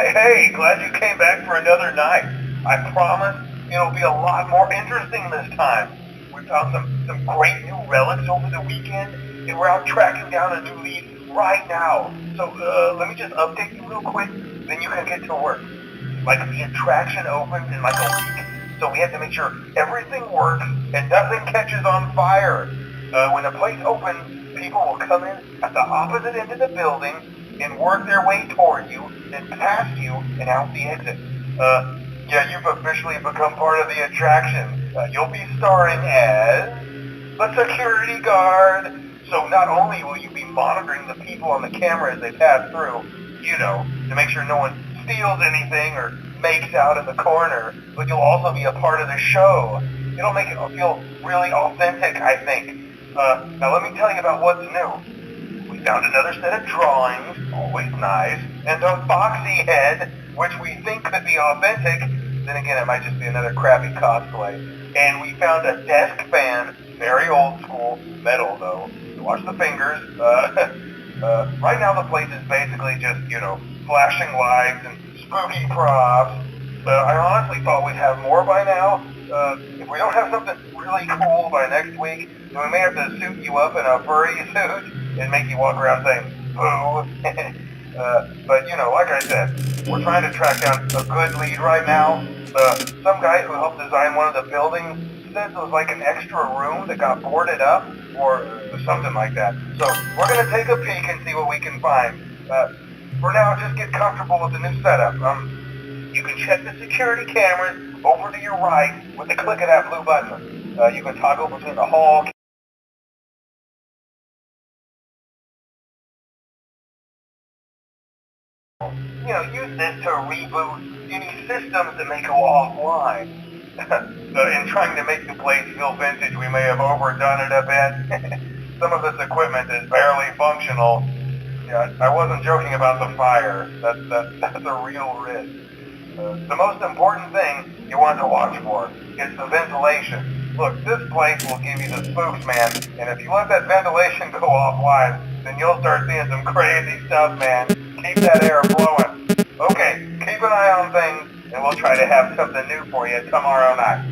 Hey, glad you came back for another night. I promise it'll be a lot more interesting this time. We found some great new relics over the weekend, and we're out tracking down a new lead right now. So let me just update you real quick, then you can get to work. Like, the attraction opens in like a week, so we have to make sure everything works and nothing catches on fire. When the place opens, people will come in at the opposite end of the building and work their way toward you, then past you and out the exit. Yeah, you've officially become part of the attraction. You'll be starring as the security guard. So not only will you be monitoring the people on the camera as they pass through, to make sure no one steals anything or makes out in the corner, but you'll also be a part of the show. It'll make it feel really authentic, I think. Now let me tell you about what's new. We found another set of drawings, always nice, and a Foxy head, which we think could be authentic. Then again, it might just be another crappy cosplay. And we found a desk fan, very old school, metal though. Watch the fingers. Right now the place is basically just, flashing lights and spooky props. I honestly thought we'd have more by now. If we don't have something really cool by next week, then we may have to suit you up in a furry suit and make you walk around saying, boo. But, like I said, we're trying to track down a good lead right now. Some guy who helped design one of the buildings says it was like an extra room that got boarded up, or something like that. So we're going to take a peek and see what we can find. For now, just get comfortable with the new setup. You can check the security cameras over to your right with the click of that blue button. You can toggle between the hall. Use this to reboot any systems that may go offline. In trying to make the place feel vintage, we may have overdone it a bit. Some of this equipment is barely functional. Yeah, I wasn't joking about the fire. That's a real risk. The most important thing you want to watch for is the ventilation. Look, this place will give you the spooks, man, and if you let that ventilation go offline, then you'll start seeing some crazy stuff, man. Keep that air flowing. Okay, keep an eye on things, and we'll try to have something new for you tomorrow night.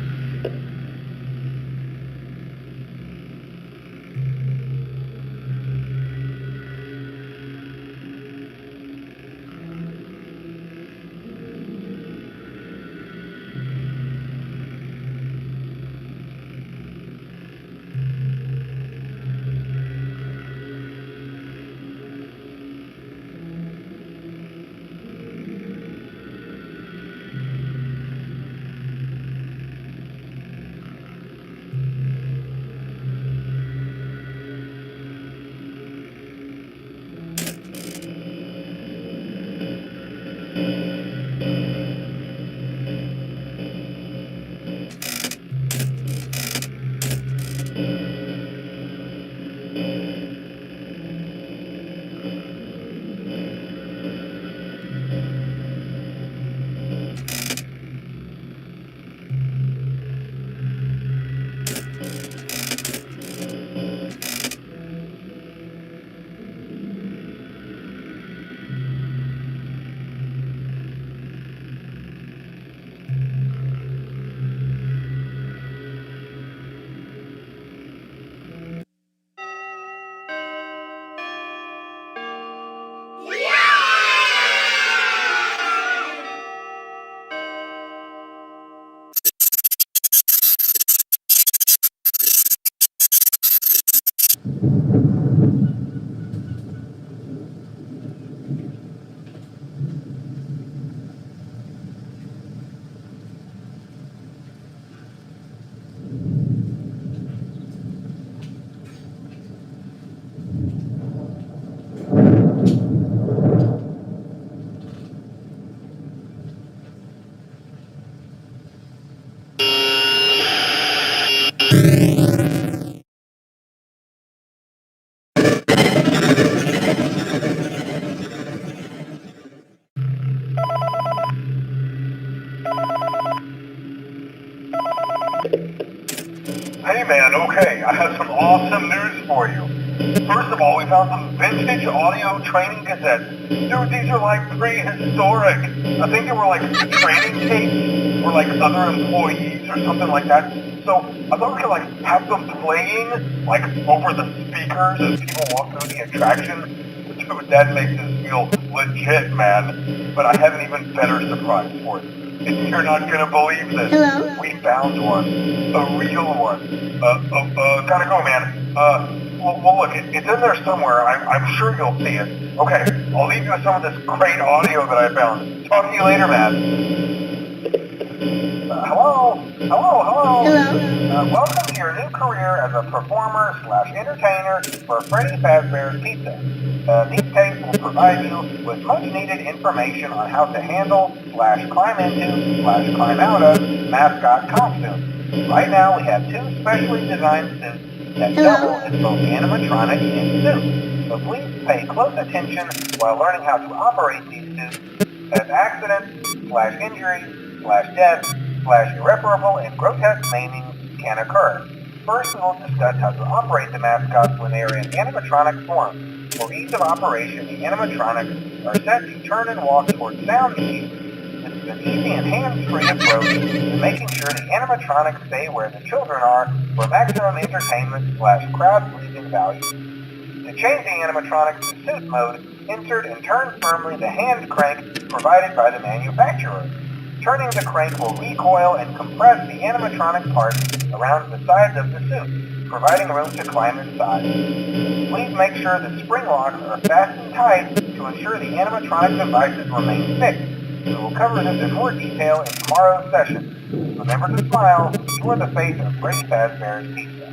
Hey man, okay, I have some awesome news for you. First of all, we found some vintage audio training cassettes. Dude, these are like prehistoric. I think they were like training tapes for like other employees or something like that. So I thought we could like have them playing like over the speakers as people walk through the attraction. Dude, that makes us feel legit, man. But I have an even better surprise for you. You're not gonna believe this. Hello? We found one. A real one. Gotta go, man. Well, look, it's in there somewhere. I'm sure you'll see it. Okay, I'll leave you with some of this great audio that I found. Talk to you later, man. Hello? Hello? Hello? Welcome to your new career as a performer/entertainer for Freddy Fazbear's Pizza. These tapes will provide you with much needed information on how to handle/climb into/climb out of mascot costumes. Right now we have two specially designed suits that double as both animatronic and suit. So please pay close attention while learning how to operate these suits, as accidents/injury/death/irreparable and grotesque maiming can occur. First, we will discuss how to operate the mascots when they are in animatronic form. For ease of operation, the animatronics are set to turn and walk towards sound cues. This is an easy and hands-free approach to making sure the animatronics stay where the children are for maximum entertainment/crowd-pleasing value. To change the animatronics to suit mode, insert and turn firmly the hand crank provided by the manufacturer. Turning the crank will recoil and compress the animatronic parts around the sides of the suit, providing room to climb inside. Please make sure the spring locks are fastened tight to ensure the animatronic devices remain fixed. We will cover this in more detail in tomorrow's session. Remember to smile. You are the face of Freddy Fazbear's Pizza.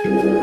Hello?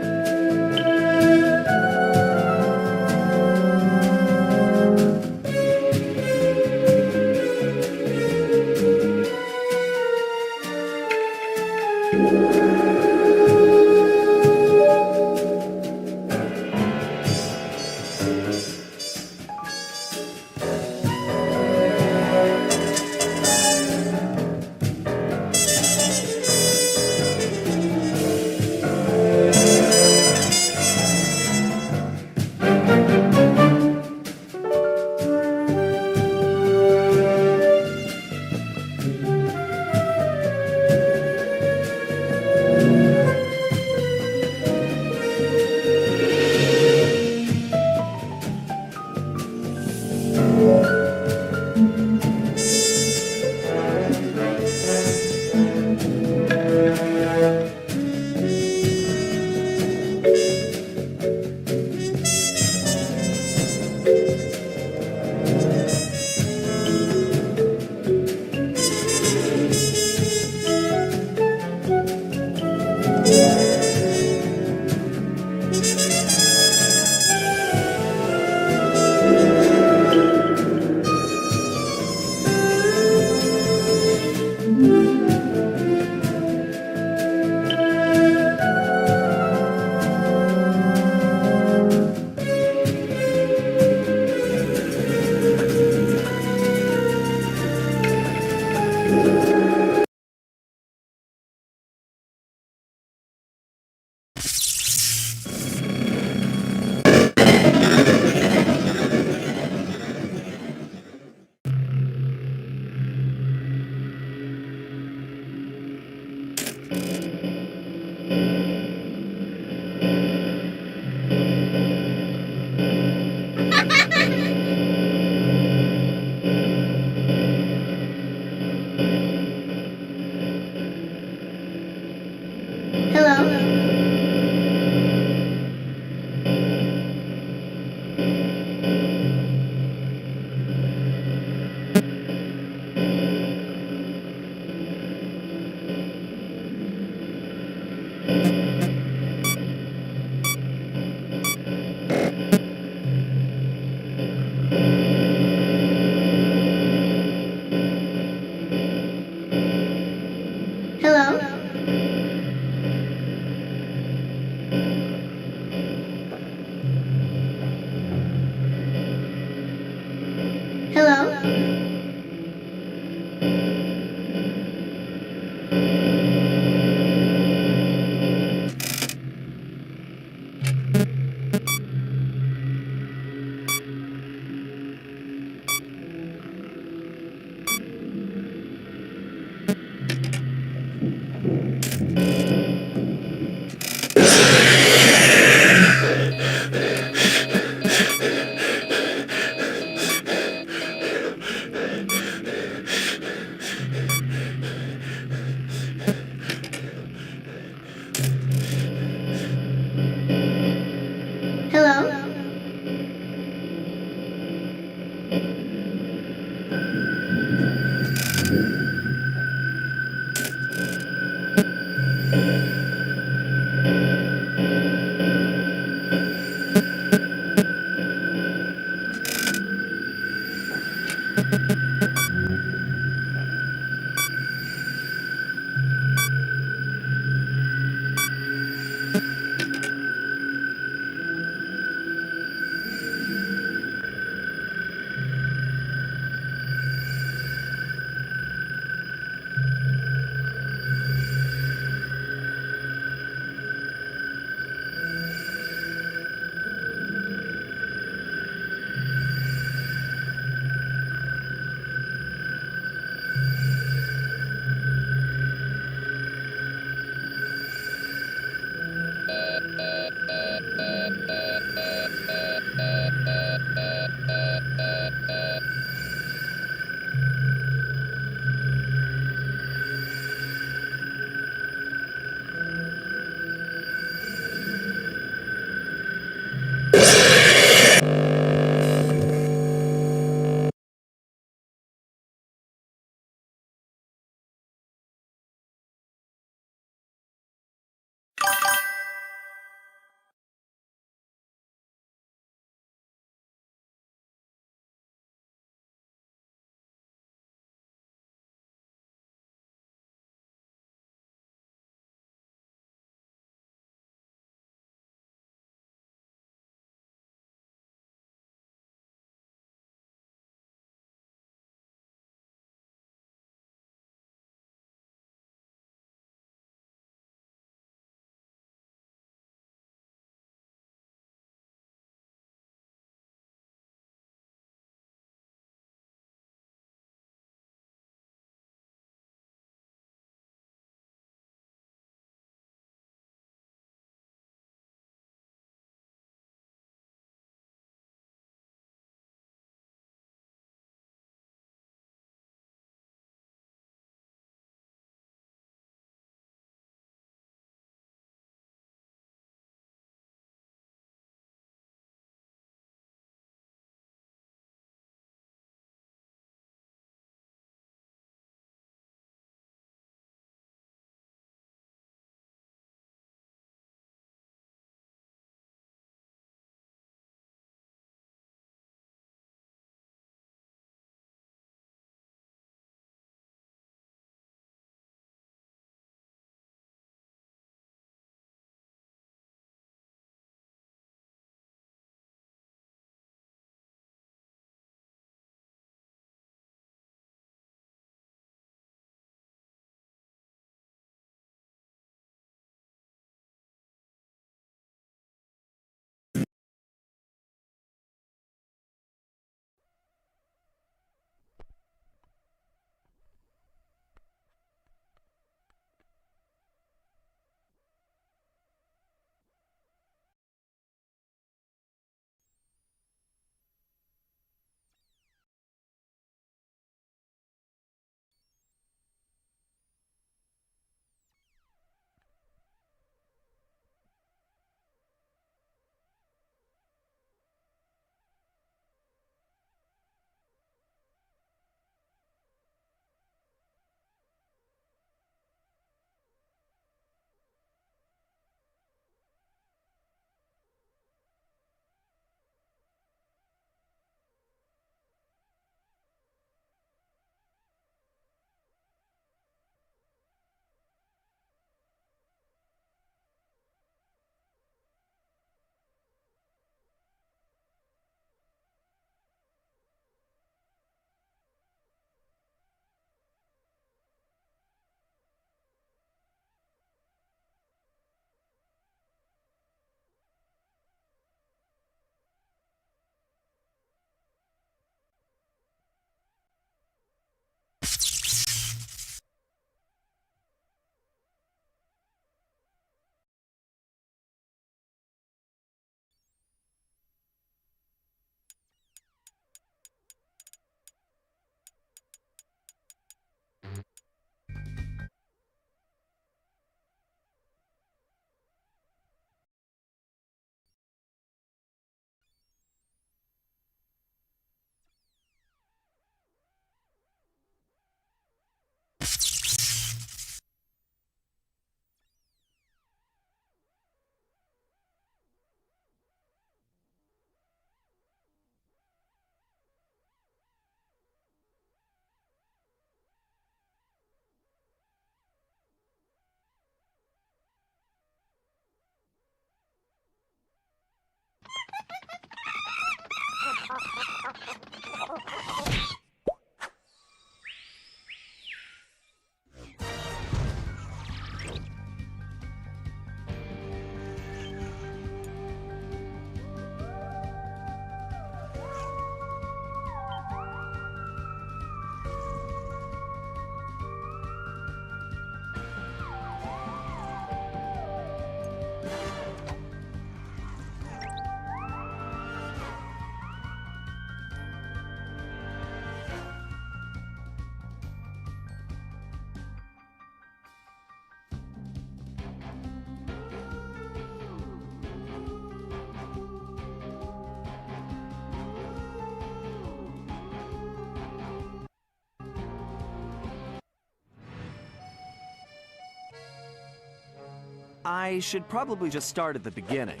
I should probably just start at the beginning.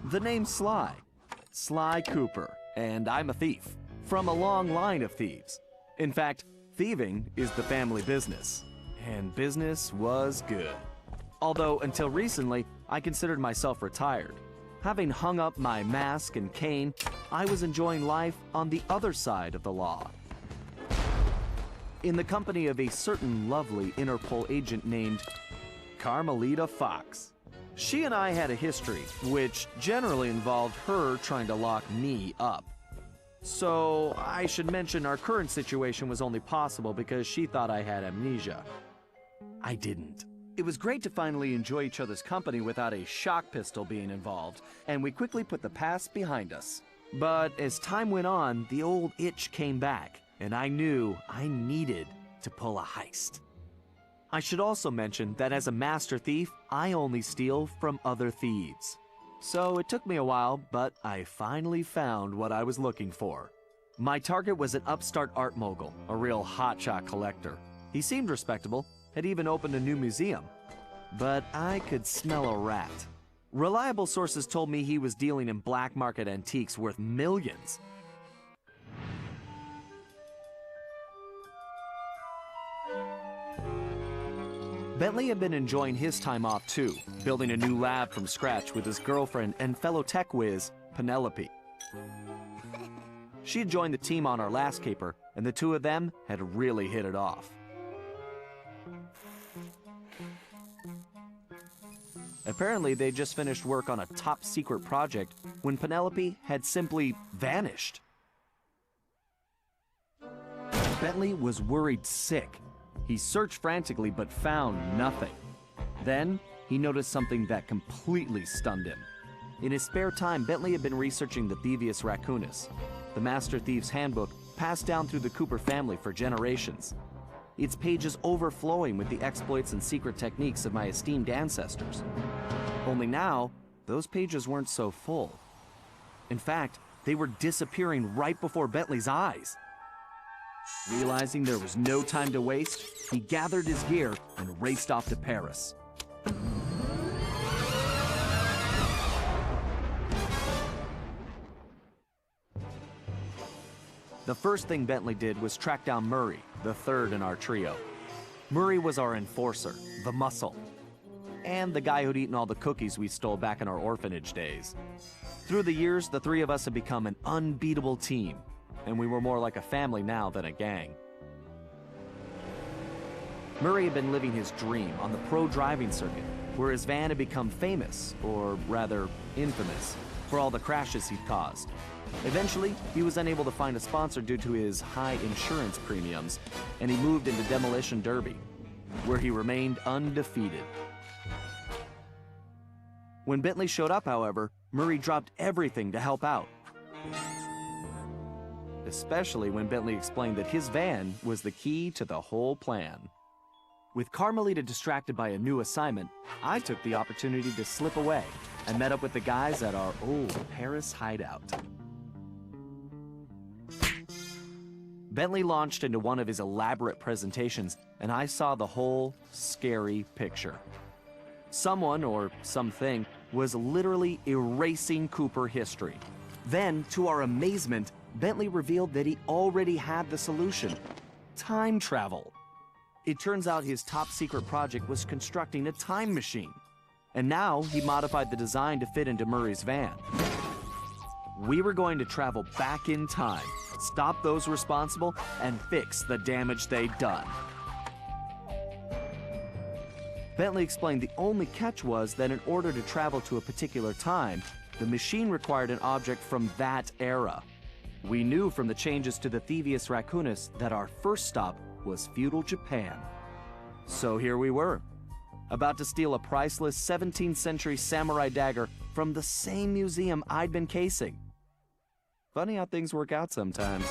The name's Sly. Sly Cooper, and I'm a thief. From a long line of thieves. In fact, thieving is the family business. And business was good. Although, until recently, I considered myself retired. Having hung up my mask and cane, I was enjoying life on the other side of the law. In the company of a certain lovely Interpol agent named Carmelita Fox. She and I had a history, which generally involved her trying to lock me up. So, I should mention our current situation was only possible because she thought I had amnesia. I didn't. It was great to finally enjoy each other's company without a shock pistol being involved, and we quickly put the past behind us. But as time went on, the old itch came back, and I knew I needed to pull a heist. I should also mention that as a master thief, I only steal from other thieves. So it took me a while, but I finally found what I was looking for. My target was an upstart art mogul, a real hotshot collector. He seemed respectable, had even opened a new museum. But I could smell a rat. Reliable sources told me he was dealing in black market antiques worth millions. Bentley had been enjoying his time off too, building a new lab from scratch with his girlfriend and fellow tech whiz, Penelope. She had joined the team on our last caper, and the two of them had really hit it off. Apparently, they just finished work on a top-secret project when Penelope had simply vanished. Bentley was worried sick. He searched frantically but found nothing. Then, he noticed something that completely stunned him. In his spare time, Bentley had been researching the Thievius Raccoonus, the Master Thief's handbook passed down through the Cooper family for generations. Its pages overflowing with the exploits and secret techniques of my esteemed ancestors. Only now, those pages weren't so full. In fact, they were disappearing right before Bentley's eyes. Realizing there was no time to waste, he gathered his gear and raced off to Paris. The first thing Bentley did was track down Murray, the third in our trio. Murray was our enforcer, the muscle, and the guy who'd eaten all the cookies we stole back in our orphanage days. Through the years, the three of us had become an unbeatable team, and we were more like a family now than a gang. Murray had been living his dream on the pro driving circuit, where his van had become famous, or rather, infamous, for all the crashes he'd caused. Eventually, he was unable to find a sponsor due to his high insurance premiums, and he moved into Demolition Derby, where he remained undefeated. When Bentley showed up, however, Murray dropped everything to help out. Especially when Bentley explained that his van was the key to the whole plan. With Carmelita distracted by a new assignment, I took the opportunity to slip away and met up with the guys at our old Paris hideout. Bentley launched into one of his elaborate presentations, and I saw the whole scary picture. Someone, or something, was literally erasing Cooper history. Then, to our amazement, Bentley revealed that he already had the solution: time travel. It turns out his top-secret project was constructing a time machine, and now he modified the design to fit into Murray's van. We were going to travel back in time, stop those responsible, and fix the damage they'd done. Bentley explained the only catch was that in order to travel to a particular time, the machine required an object from that era. We knew from the changes to the Thievius Raccoonus that our first stop was feudal Japan. So here we were, about to steal a priceless 17th century samurai dagger from the same museum I'd been casing. Funny how things work out sometimes.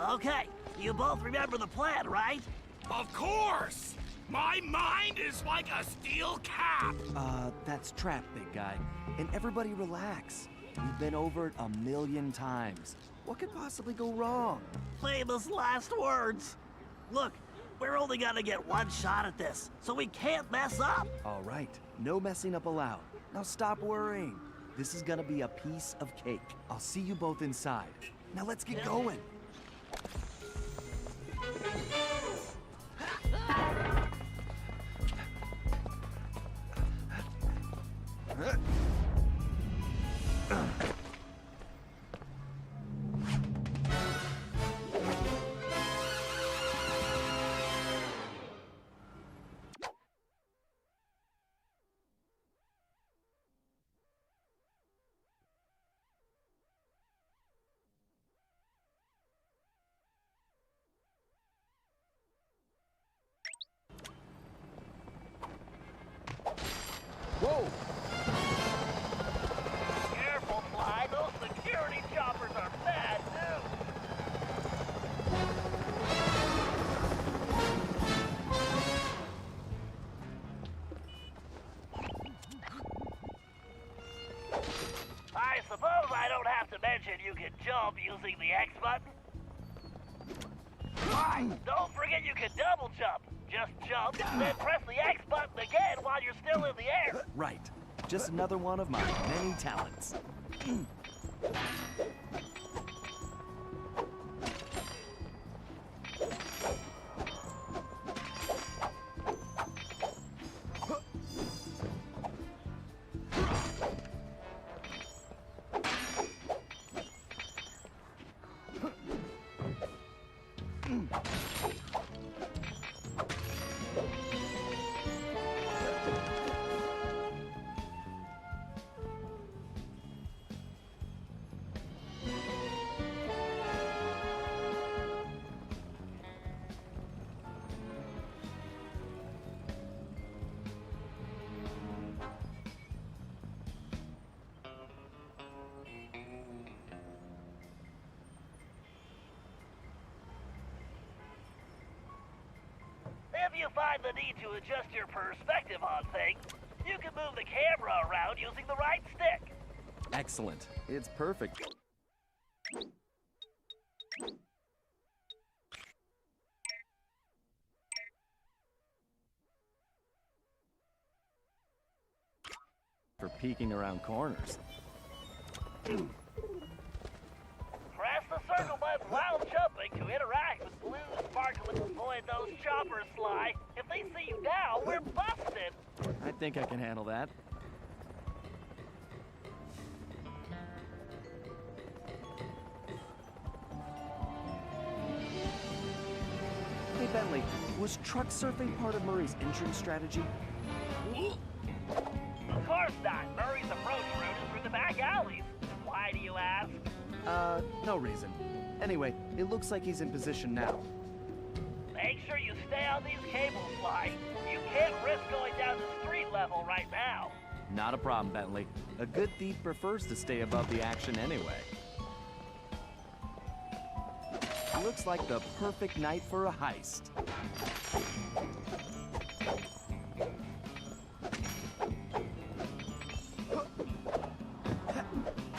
Okay, you both remember the plan, right? Of course! My mind is like a steel cap! That's trap, big guy. And everybody relax. We've been over it 1,000,000 times. What could possibly go wrong? Famous last words. Look, we're only gonna get one shot at this, so we can't mess up. All right, no messing up allowed. Now stop worrying. This is gonna be a piece of cake. I'll see you both inside. Now let's get going. Whoa! Careful, Sly. Those security choppers are bad news. I suppose I don't have to mention you can jump using the X button. Don't forget you can double jump. Just jump, then press the X button again while you're still in the air. Right. Just another one of my many talents. If you find the need to adjust your perspective on things, you can move the camera around using the right stick. Excellent. It's perfect. For peeking around corners. Press the circle button while jumping to interact with blue sparkling. Avoid those choppers, Sly. If they see you now, we're busted. I think I can handle that. Hey, Bentley, was truck surfing part of Murray's entrance strategy? Of course not. Murray's approach route is through the back alleys. Why do you ask? No reason. Anyway, it looks like he's in position now. Make sure you stay on these cables, Sly. You can't risk going down to street level right now. Not a problem, Bentley. A good thief prefers to stay above the action anyway. Looks like the perfect night for a heist.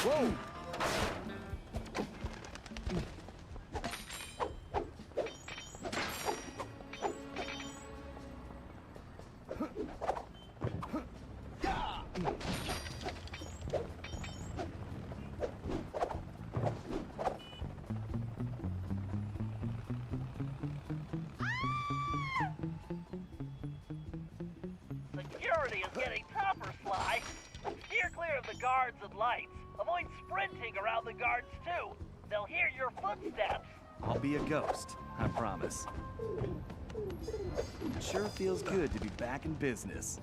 Whoa! Security is getting tougher, Sly. Steer clear of the guards and lights. Avoid sprinting around the guards, too. They'll hear your footsteps. I'll be a ghost, I promise. It sure feels good to be back in business.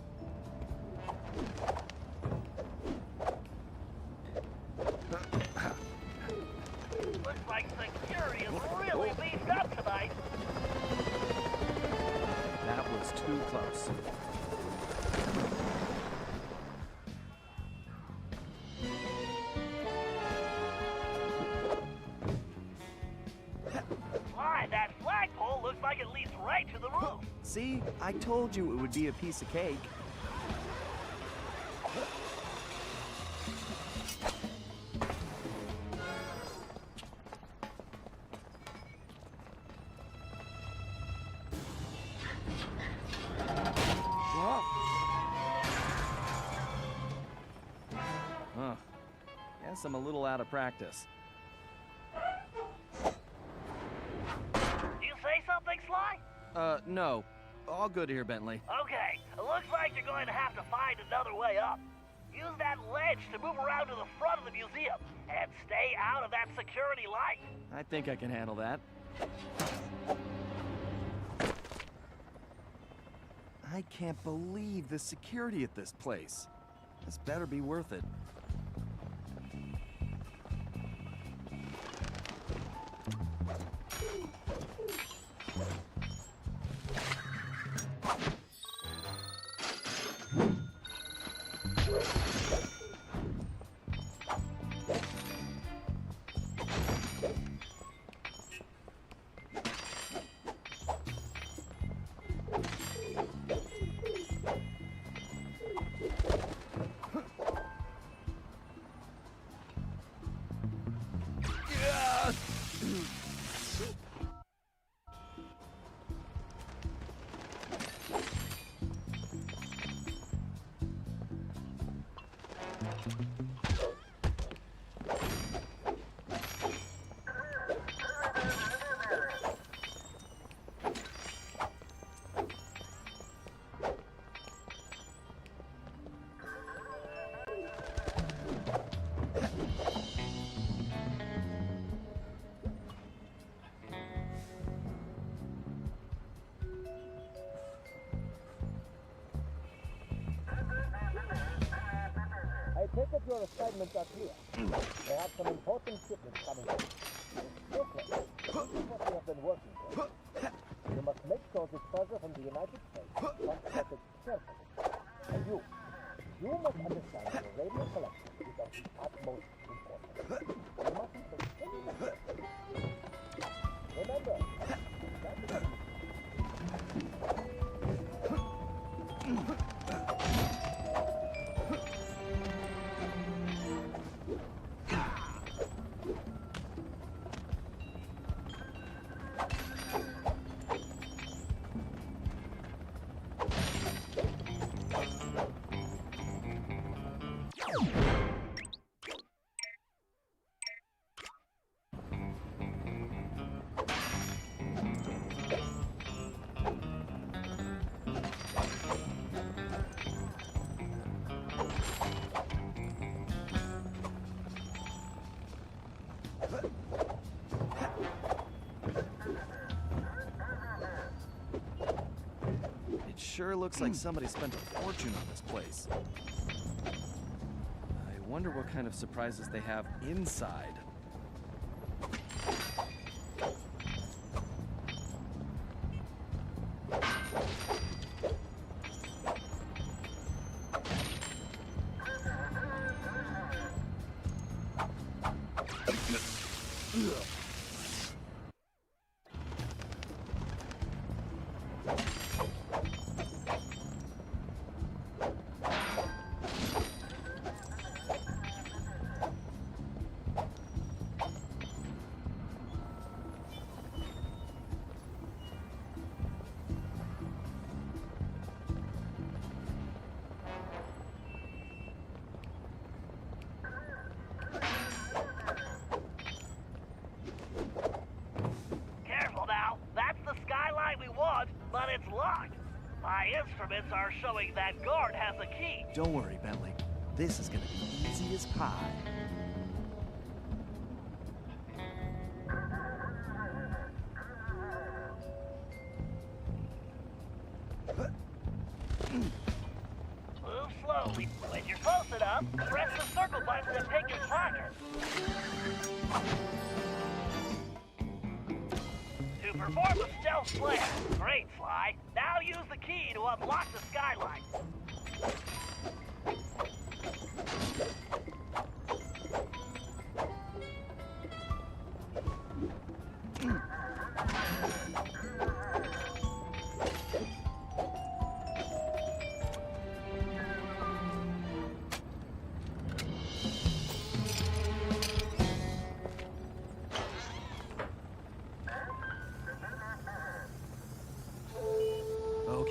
Looks like security is really beefed up tonight. That was too close. right to the roof. See, I told you it would be a piece of cake. Huh. Guess I'm a little out of practice. You say something, Sly? No. All good here, Bentley. Okay, it looks like you're going to have to find another way up. Use that ledge to move around to the front of the museum, and stay out of that security light. I think I can handle that. I can't believe the security at this place. This better be worth it. I take it your assignments are clear. They have some important shipments coming in. Okay, this is what we have been working for. You must make sure the treasure from the United States is transported carefully. And you must understand that your radio collection is of the utmost importance. You mustn't take any mistake. Remember, that's Sure looks like somebody spent a fortune on this place. I wonder what kind of surprises they have inside. But it's locked. My instruments are showing that guard has a key. Don't worry, Bentley. This is gonna be easy as pie. Move slowly. When you're close enough, press the circle button to take his placard. To perform the stealth flare. Great, Sly. Now use the key to unlock the skylight.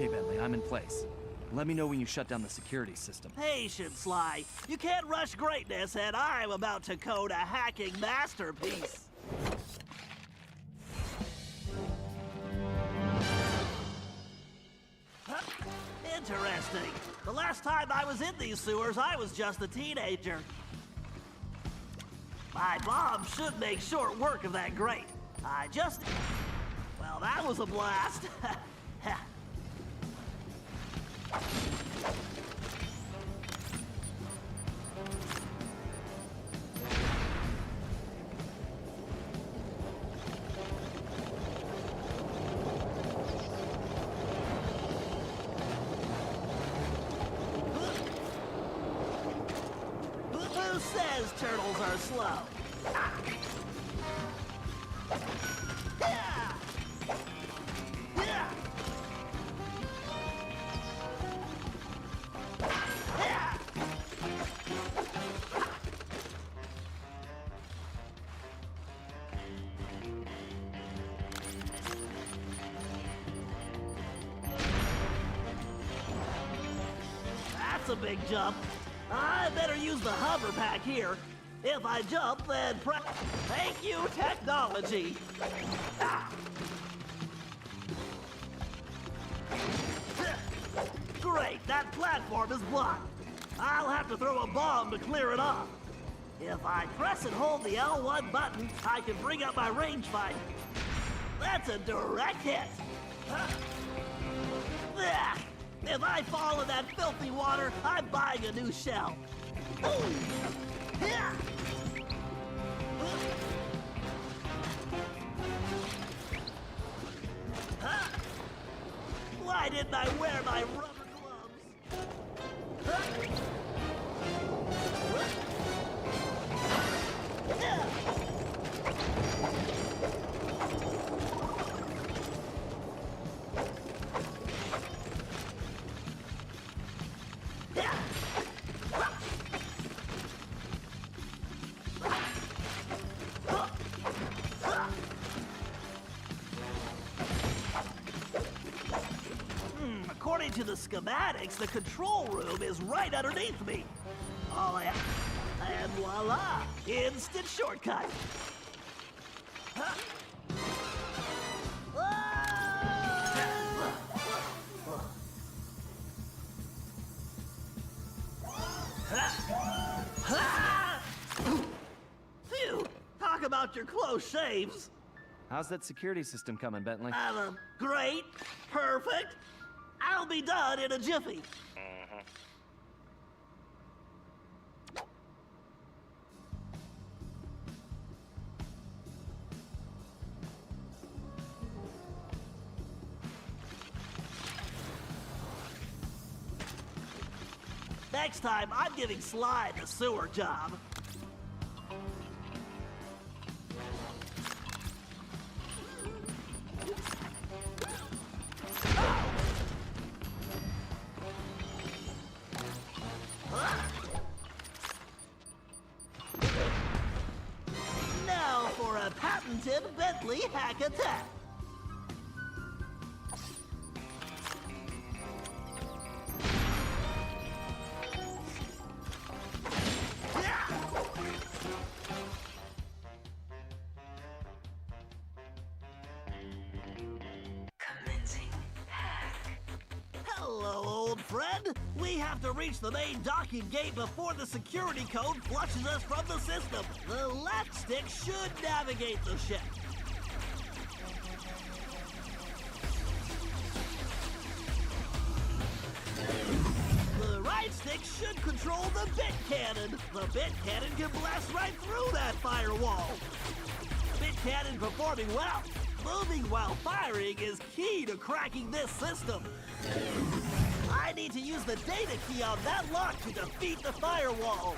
Okay, Bentley, I'm in place. Let me know when you shut down the security system. Patience, Sly. You can't rush greatness, and I'm about to code a hacking masterpiece. Huh? Interesting. The last time I was in these sewers, I was just a teenager. My mom should make short work of that grate. Well, that was a blast. Who says turtles are slow? That's a big jump. I better use the hover pack here. If I jump, then thank you, technology. Ah. Great, that platform is blocked. I'll have to throw a bomb to clear it off. If I press and hold the L1 button, I can bring up my rangefinder. That's a direct hit. If I fall in that filthy water, I'm buying a new shell. Ooh. Yeah. Why didn't I wear my rubber gloves? According to the schematics, the control room is right underneath me. And voila, instant shortcut. Phew, talk about your close shaves. How's that security system coming, Bentley? Great, perfect. I'll be done in a jiffy. Next time, I'm giving Sly the sewer job. Now for a patented Bentley hack attack. Hello, old friend. We have to reach the main docking gate before the security code flushes us from the system. The left stick should navigate the ship. The right stick should control the bit cannon. The bit cannon can blast right through that firewall. Bit cannon performing well. Moving while firing is key to cracking this system. I need to use the data key on that lock to defeat the firewall.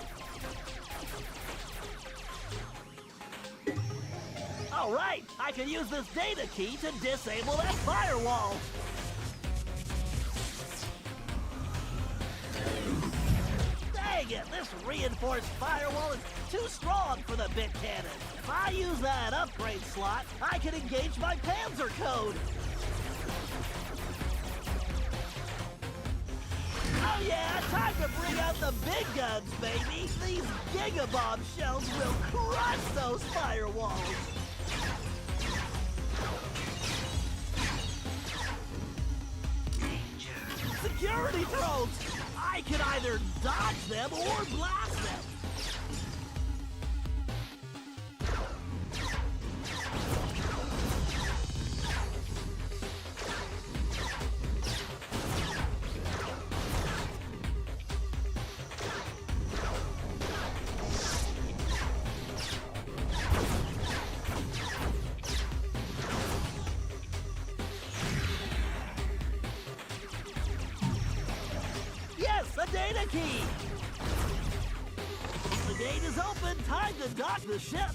All right, I can use this data key to disable that firewall. Dang it, this reinforced firewall is too strong for the bit cannon. If I use that upgrade slot, I can engage my Panzer code. Oh yeah, time to bring out the big guns, baby! These Gigabomb shells will crush those firewalls! Security drones! I can either dodge them or blast them! The data key! The gate is open. Time to dock the ship.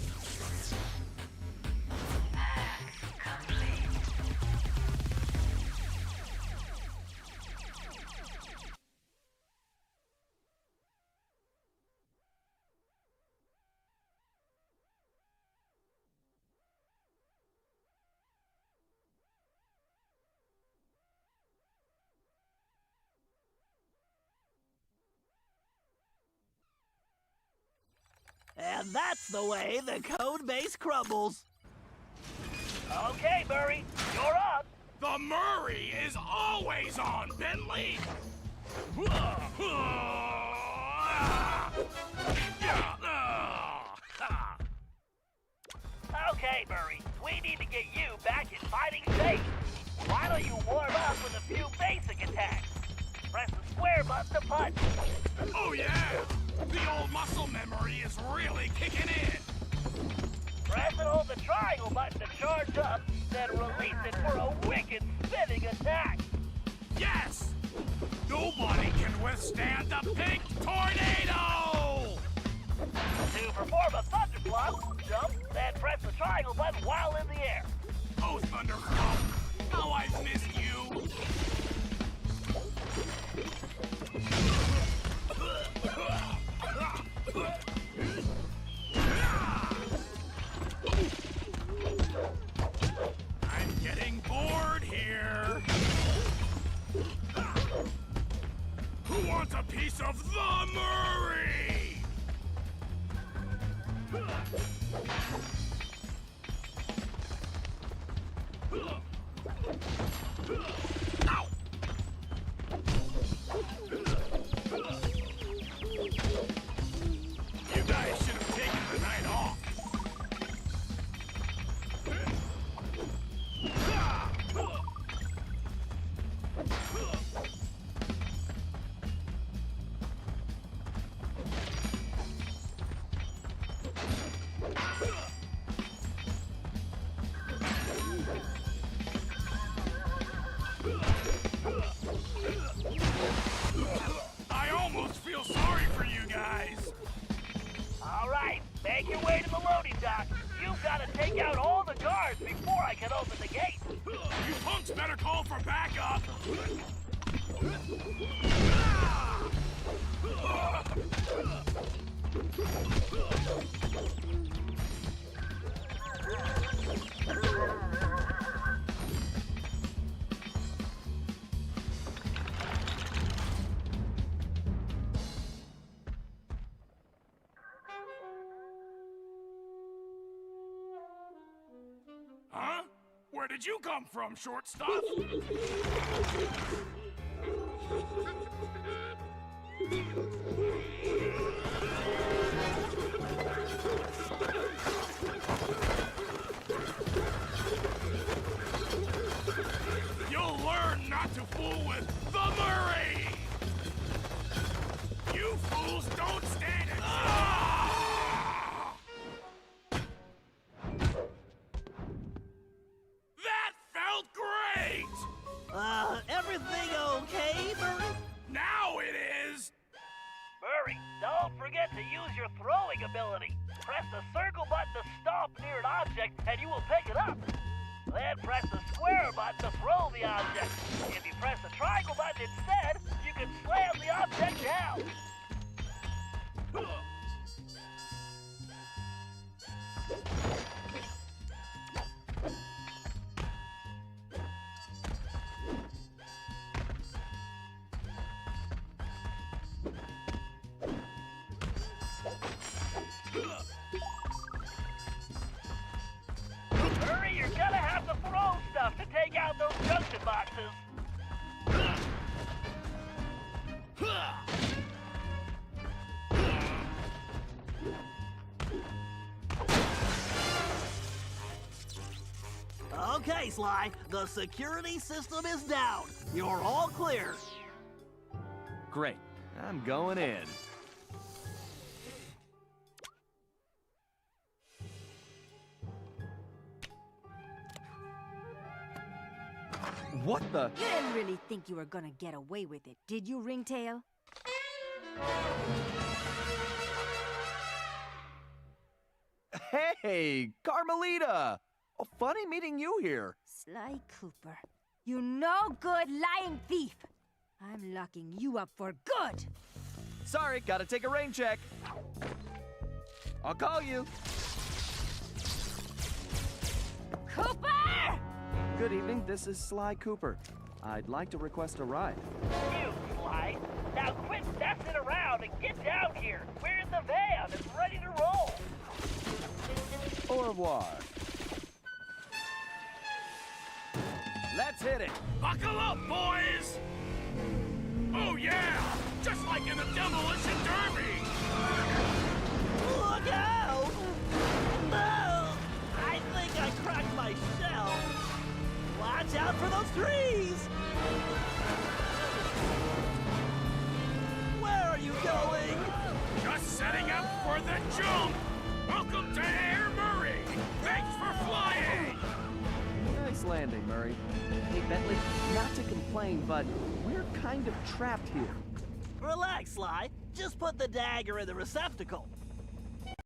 And that's the way the code base crumbles. Okay, Murray, you're up. The Murray is always on, Bentley! Okay, Murray, we need to get you back in fighting shape. Why don't you warm up with a few basic attacks? Press the square button to punch. Oh yeah! The old muscle memory is really kicking in! Press and hold the triangle button to charge up, then release it for a wicked spinning attack. Yes! Nobody can withstand the pink tornado! To perform a thunderclap, jump, then press the triangle button while in the air. Oh, Thunderclap! How I've missed you! I'm getting bored here! Who wants a piece of the Murray? Ow! You guys should have taken the night off. I almost feel sorry for you guys. All right, make your way to the loading dock. You've got to take out all the guards before I can open the gate. You punks better call for backup. Huh? Where did you come from, short stuff? You'll learn not to fool with the Murray! You fools don't stand it! That felt great! Everything okay, Murray? Now it is! Murray, don't forget to use your throwing ability. Press the circle button to stomp near an object, and you will pick it up. Then press the square button to throw the object. If you press the triangle button instead, you can slam the object down. boxes. Okay, Sly, the security system is down. You're all clear. Great. I'm going in. What the? You didn't really think you were gonna get away with it, did you, Ringtail? Hey, Carmelita! Oh, funny meeting you here. Sly Cooper, you no good lying thief! I'm locking you up for good! Sorry, gotta take a rain check. I'll call you. Cooper! Good evening, this is Sly Cooper. I'd like to request a ride. You, Sly. Now quit messing around and get down here. We're in the van and ready to roll. Au revoir. Let's hit it. Buckle up, boys! Oh yeah! Just like in the Demolition Derby! Look out! No! I think I cracked my shell. Watch out for those trees! Where are you going? Just setting up for the jump! Welcome to Air Murray! Thanks for flying! Nice landing, Murray. Hey, Bentley, not to complain, but we're kind of trapped here. Relax, Sly. Just put the dagger in the receptacle.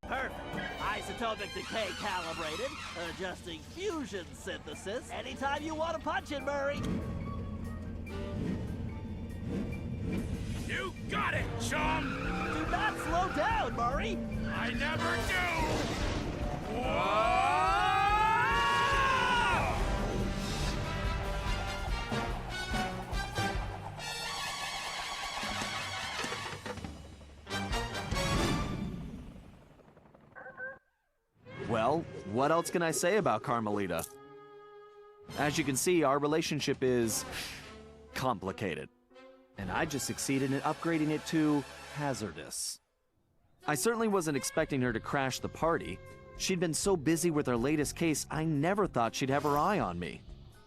Perfect. Isotopic decay calibrated. Adjusting fusion synthesis. Anytime you want to punch it, Murray. You got it, chum! Do not slow down, Murray. I never do! Whoa! Well, what else can I say about Carmelita? As you can see, our relationship is complicated. And I just succeeded in upgrading it to hazardous. I certainly wasn't expecting her to crash the party. She'd been so busy with her latest case, I never thought she'd have her eye on me.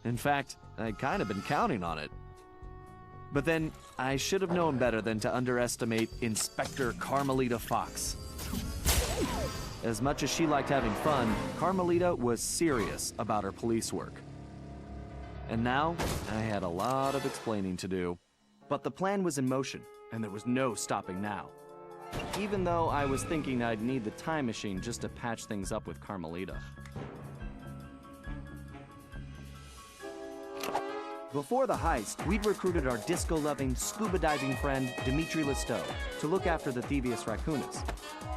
In fact, I'd kind of been counting on it. But then, I should have known better than to underestimate Inspector Carmelita Fox. As much as she liked having fun, Carmelita was serious about her police work. And now, I had a lot of explaining to do. But the plan was in motion, and there was no stopping now. Even though I was thinking I'd need the time machine just to patch things up with Carmelita. Before the heist, we'd recruited our disco-loving, scuba-diving friend, Dimitri Listeau, to look after the Thievius Raccoonus.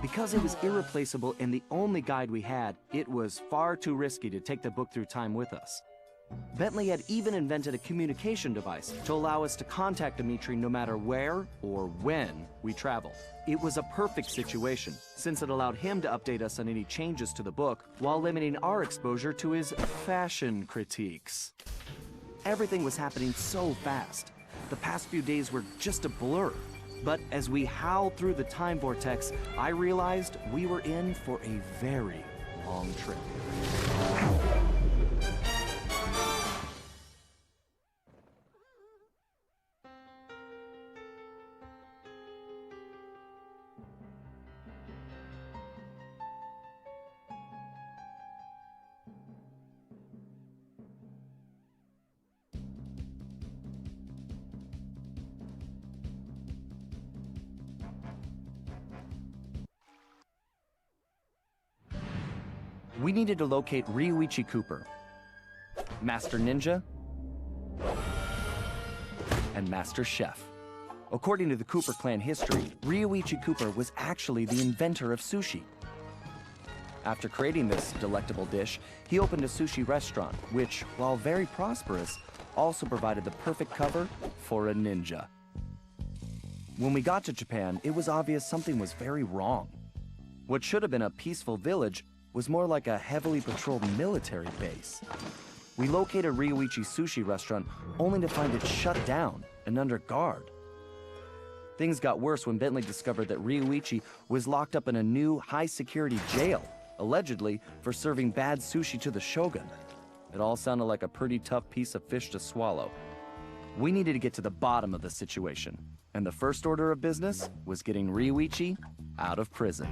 Because it was irreplaceable and the only guide we had, it was far too risky to take the book through time with us. Bentley had even invented a communication device to allow us to contact Dimitri no matter where or when we traveled. It was a perfect situation, since it allowed him to update us on any changes to the book while limiting our exposure to his fashion critiques. Everything was happening so fast. The past few days were just a blur. But as we howled through the time vortex, I realized we were in for a very long trip. We needed to locate Ryuichi Cooper, Master Ninja, and Master Chef. According to the Cooper clan history, Ryuichi Cooper was actually the inventor of sushi. After creating this delectable dish, he opened a sushi restaurant, which, while very prosperous, also provided the perfect cover for a ninja. When we got to Japan, it was obvious something was very wrong. What should have been a peaceful village was more like a heavily patrolled military base. We located Ryoichi Sushi restaurant only to find it shut down and under guard. Things got worse when Bentley discovered that Ryoichi was locked up in a new high-security jail, allegedly for serving bad sushi to the shogun. It all sounded like a pretty tough piece of fish to swallow. We needed to get to the bottom of the situation, and the first order of business was getting Ryoichi out of prison.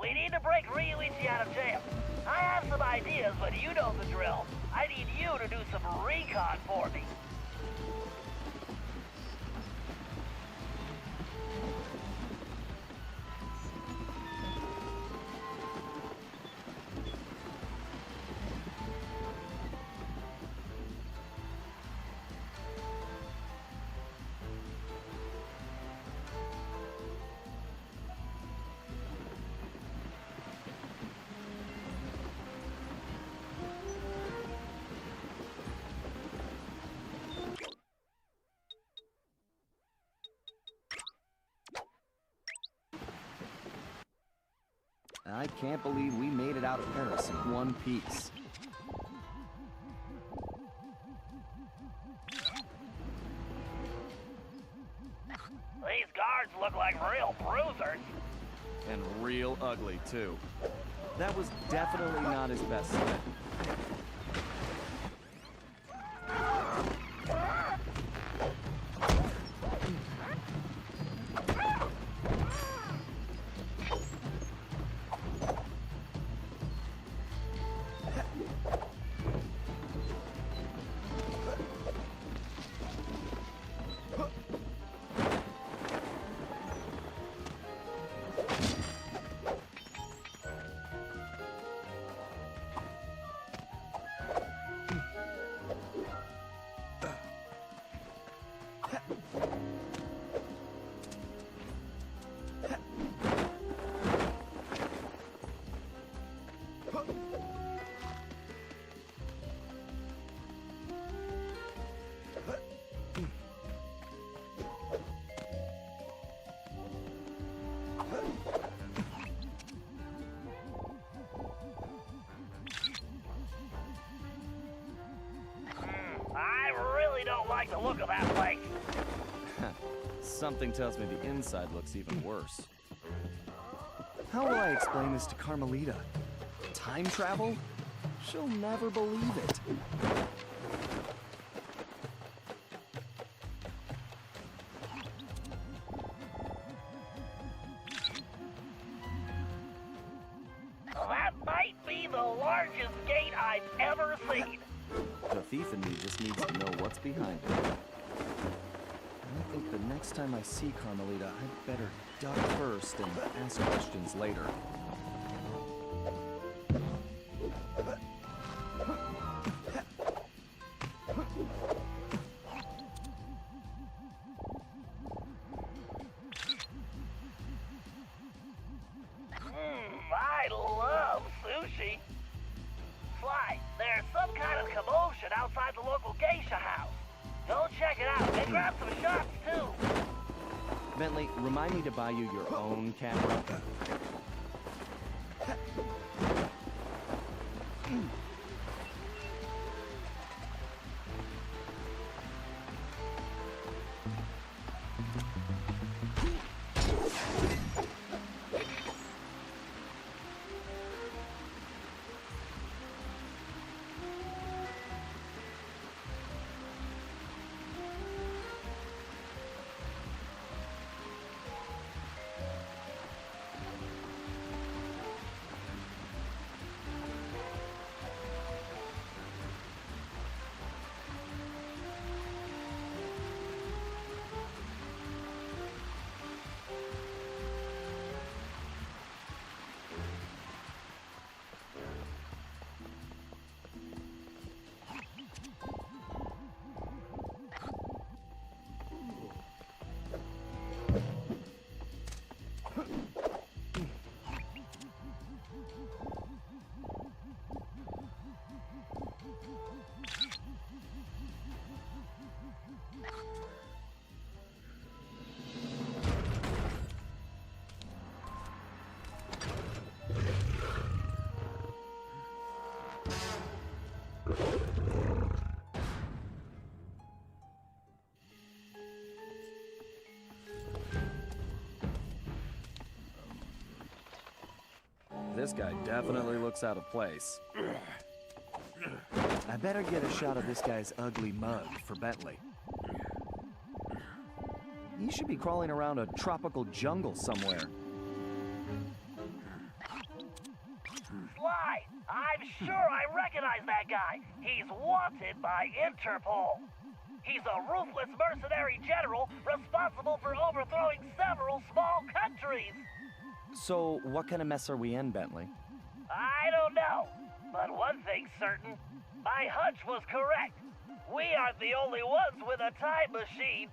we need to break Ryuichi out of jail. I have some ideas, but you know the drill. I need you to do some recon for me. I can't believe we made it out of Paris in one piece. These guards look like real bruisers. And real ugly, too. That was definitely not his best side. I really don't like the look of that place. Something tells me the inside looks even worse. How will I explain this to Carmelita? Time travel? She'll never believe it. That might be the largest gate I've ever seen. The thief in me just needs to know what's behind it. I think the next time I see Carmelita, I'd better duck first and ask questions later. I love sushi. Sly, there's some kind of commotion outside the local geisha house. Go check it out and grab some shots too. Bentley, remind me to buy you your own camera. This guy definitely looks out of place. I better get a shot of this guy's ugly mug for Bentley. He should be crawling around a tropical jungle somewhere. Sly! I'm sure I recognize that guy. He's wanted by Interpol. He's a ruthless mercenary general responsible for overthrowing several small countries. So, what kind of mess are we in, Bentley? I don't know, but one thing's certain. My hunch was correct. We aren't the only ones with a time machine.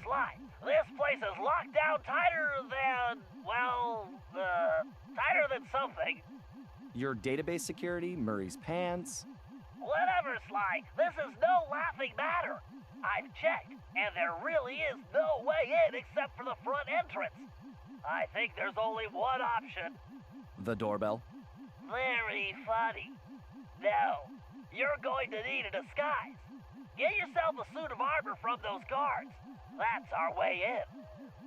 Sly, this place is locked down tighter than, well, tighter than something. Your database security, Murray's pants. Whatever, Sly. This is no laughing matter. I've checked, and there really is no way in except for the front entrance. I think there's only one option. The doorbell. Very funny. No, you're going to need a disguise. Get yourself a suit of armor from those guards. That's our way in.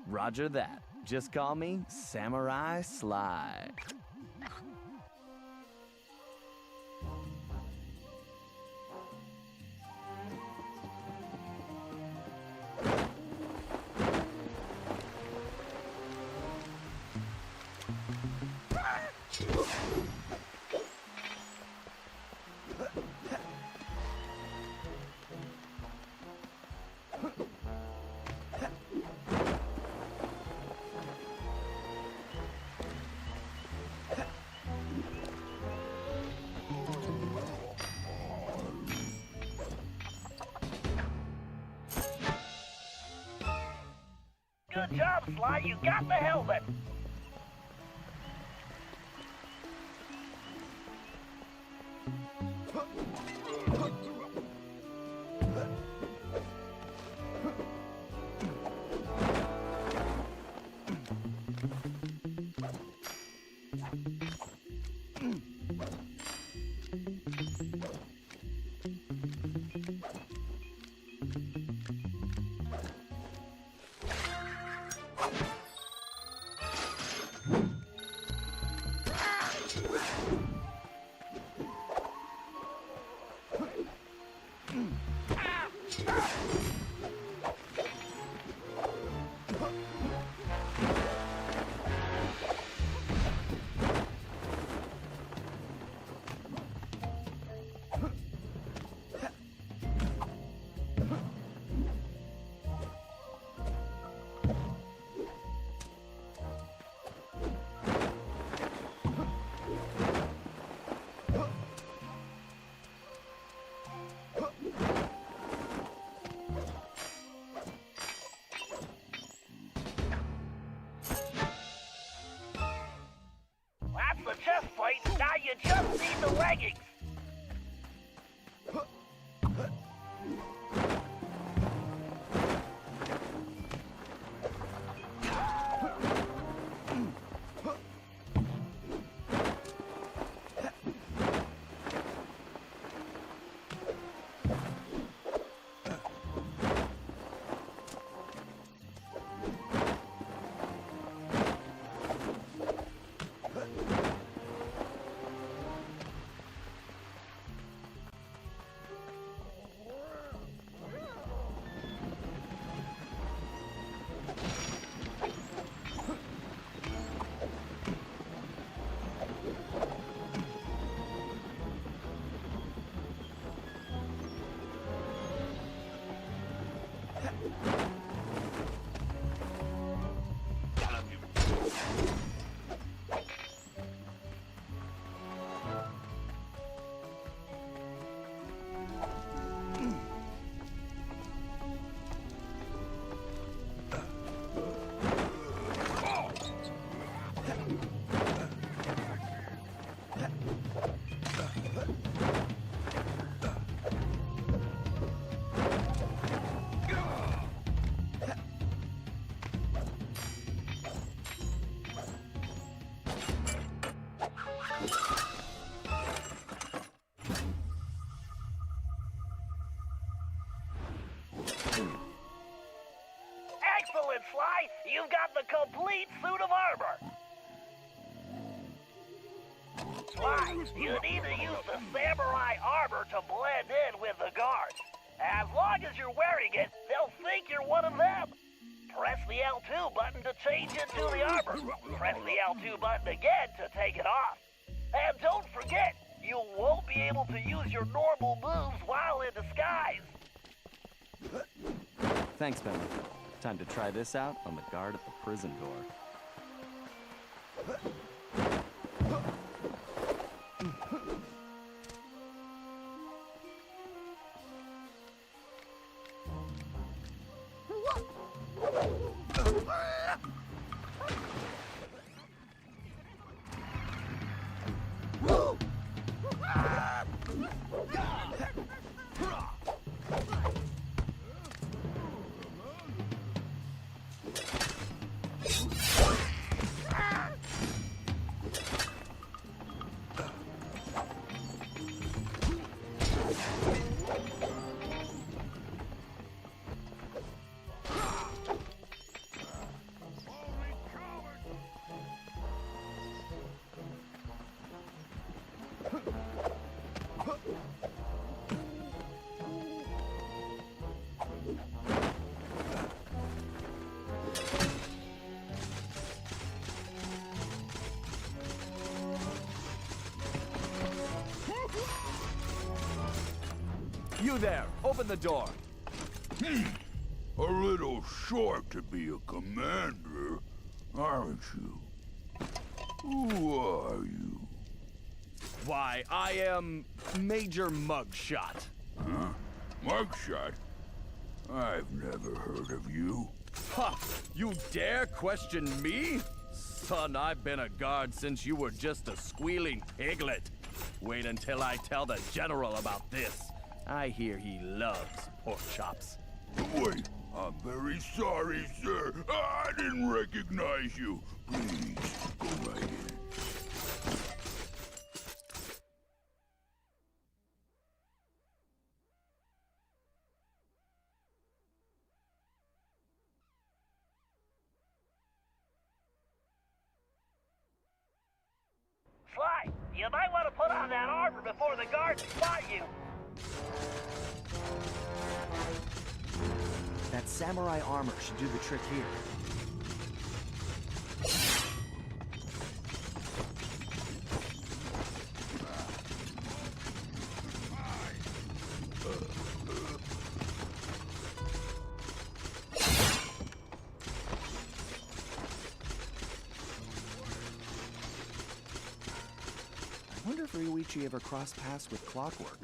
Roger that. Just call me Samurai Sly. Good job, Sly. You got the helmet. then, Sly, you've got the complete suit of armor. Sly, you need to use the samurai armor to blend in with the guards. As long as you're wearing it, they'll think you're one of them. Press the L2 button to change into the armor. Press the L2 button again to take it off. And don't forget, you won't be able to use your normal moves while in disguise. Thanks, Bentley. Time to try this out on the guard at the prison door. You there! Open the door! A little short to be a commander, aren't you? Who are you? Why, I am Major Mugshot. Huh? Mugshot? I've never heard of you. Ha! You dare question me? Son, I've been a guard since you were just a squealing piglet. Wait until I tell the General about this. I hear he loves pork chops. Wait, I'm very sorry, sir. I didn't recognize you. Please, go right in. Sly, you might want to put on that armor before the guards spot you. That samurai armor should do the trick here. I wonder if Ryuichi ever crossed paths with Clockwork.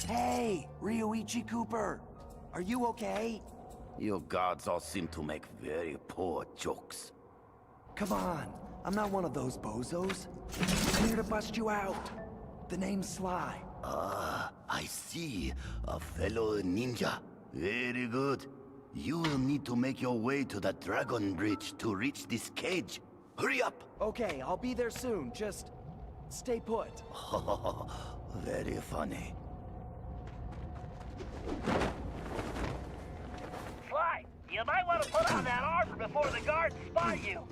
Hey, Ryuichi Cooper! Are you okay? You guards all seem to make very poor jokes. Come on, I'm not one of those bozos. I'm here to bust you out. The name's Sly. Ah, I see. A fellow ninja. Very good. You will need to make your way to the Dragon Bridge to reach this cage. Hurry up! Okay, I'll be there soon. Just stay put. Very funny. Sly, you might want to put on that armor before the guards spot you.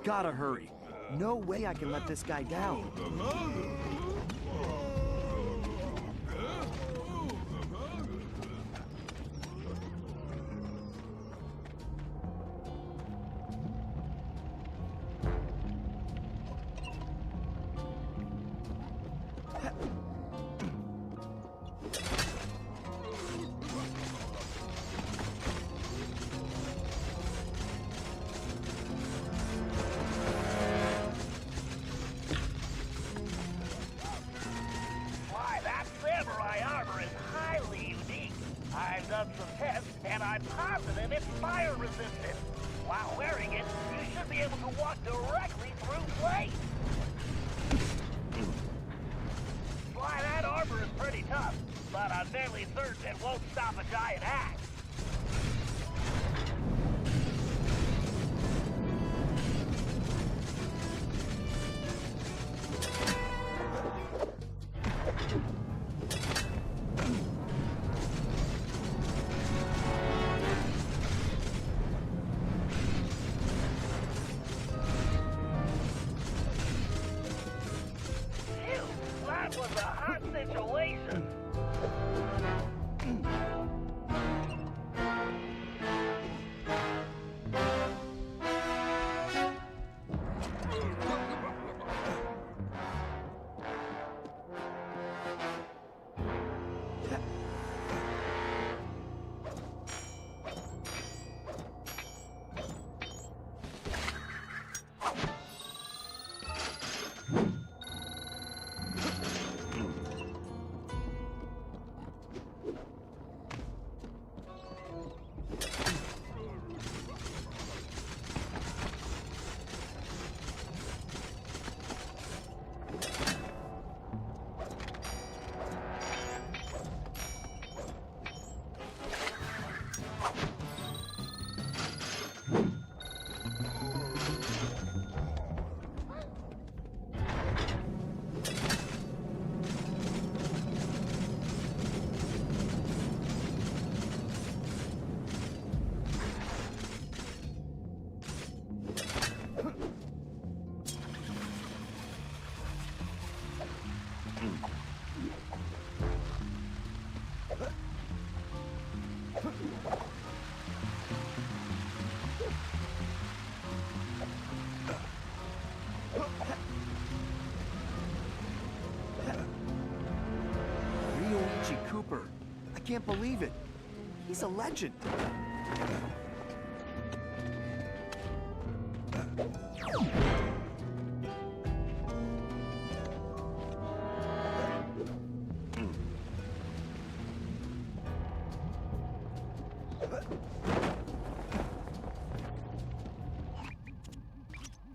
Gotta hurry. No way I can let this guy down. I've done some tests, and I'm positive it's fire resistant. While wearing it, you should be able to walk directly through flames. Why, that armor is pretty tough, but I'm fairly certain it won't stop a giant axe. That was a hot situation. Ryoichi Cooper. I can't believe it. He's a legend.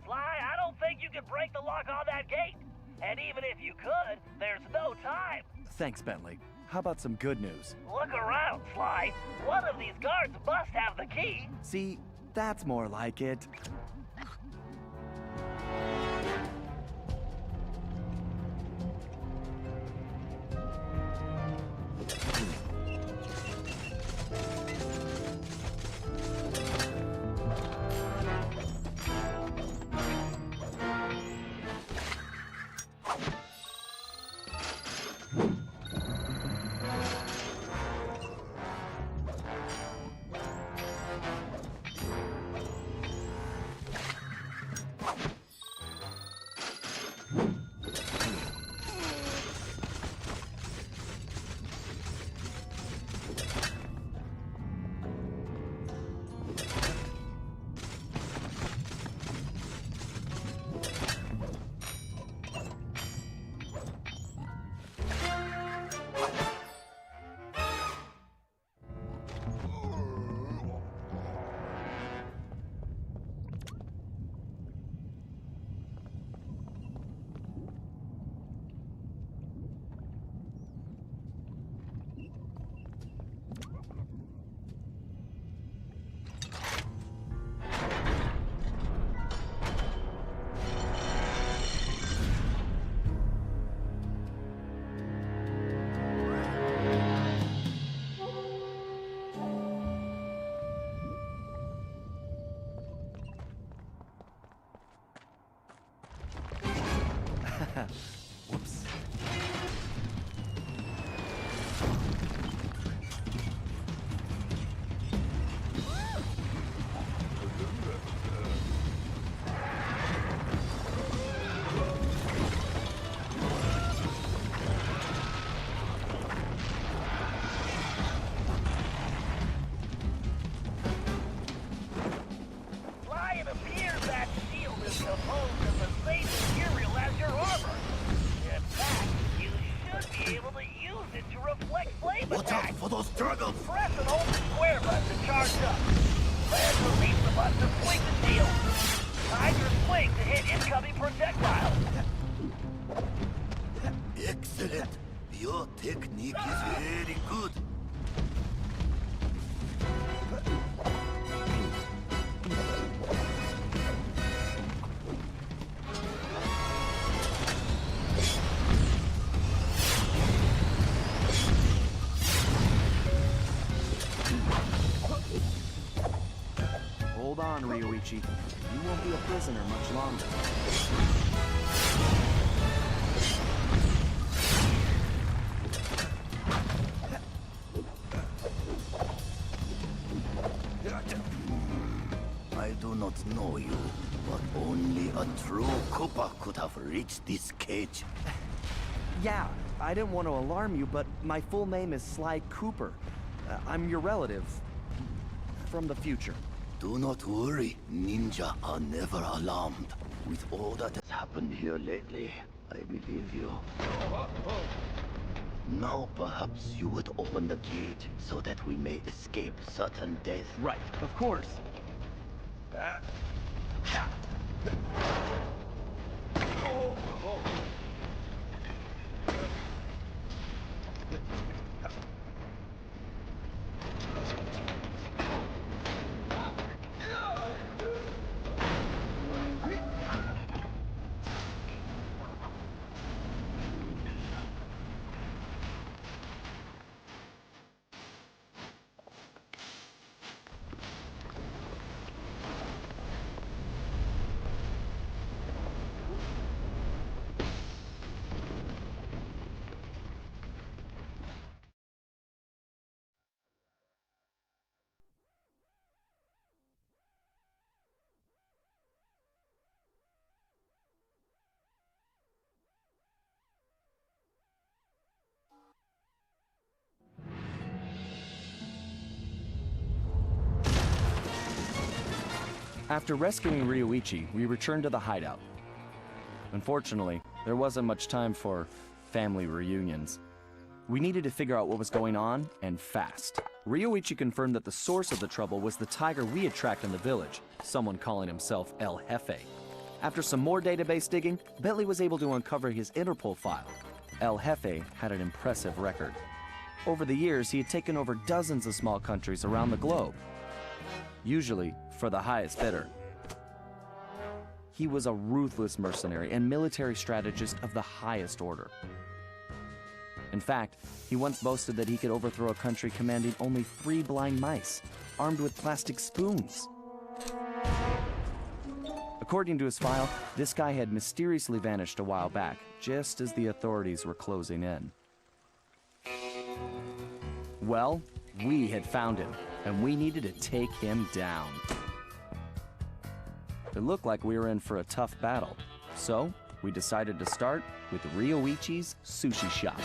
Sly, I don't think you can break the lock on that gate. And even if you could, there's no time. Thanks, Bentley. How about some good news? Look around, Sly. One of these guards must have the key. See, that's more like it. up. Press and hold the square button to charge up. Then release the button to swing the shield. Time your swing to hit incoming projectiles. Excellent. Your technique is very good. Hold on, Ryoichi. You won't be a prisoner much longer. I do not know you, but only a true Koopa could have reached this cage. Yeah, I didn't want to alarm you, but my full name is Sly Cooper. I'm your relative. From the future. Do not worry, ninja are never alarmed. With all that has happened here lately, I believe you. Now perhaps you would open the cage so that we may escape certain death. Right, of course. After rescuing Ryoichi, we returned to the hideout. Unfortunately, there wasn't much time for family reunions. We needed to figure out what was going on, and fast. Ryoichi confirmed that the source of the trouble was the tiger we had tracked in the village, someone calling himself El Jefe. After some more database digging, Bentley was able to uncover his Interpol file. El Jefe had an impressive record. Over the years, he had taken over dozens of small countries around the globe, usually for the highest bidder. He was a ruthless mercenary and military strategist of the highest order. In fact, he once boasted that he could overthrow a country commanding only 3 blind mice, armed with plastic spoons. According to his file, this guy had mysteriously vanished a while back, just as the authorities were closing in. Well, we had found him, and we needed to take him down. It looked like we were in for a tough battle, so we decided to start with Ryoichi's sushi shop.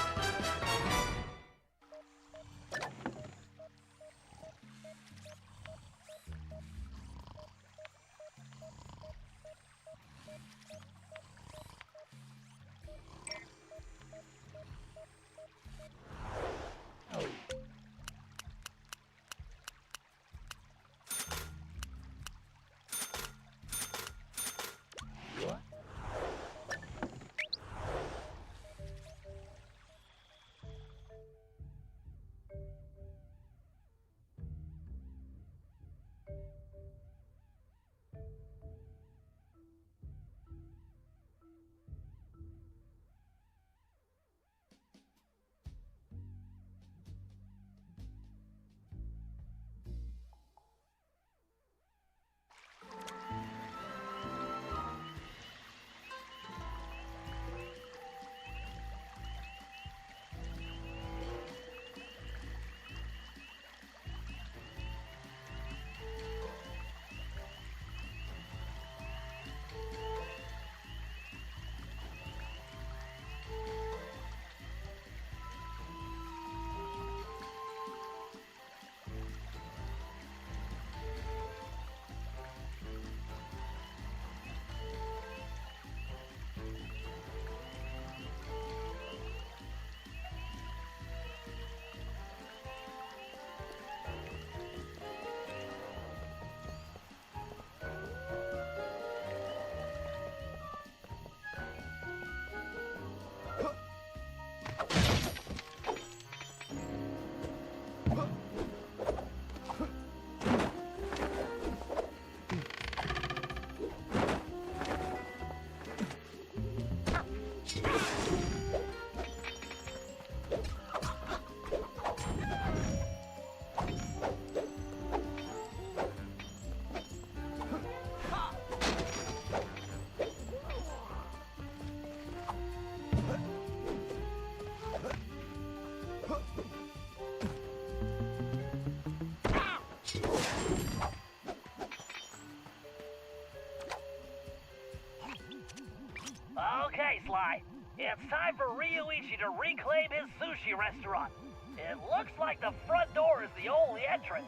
Okay, Sly. It's time for Ryuichi to reclaim his sushi restaurant. It looks like the front door is the only entrance.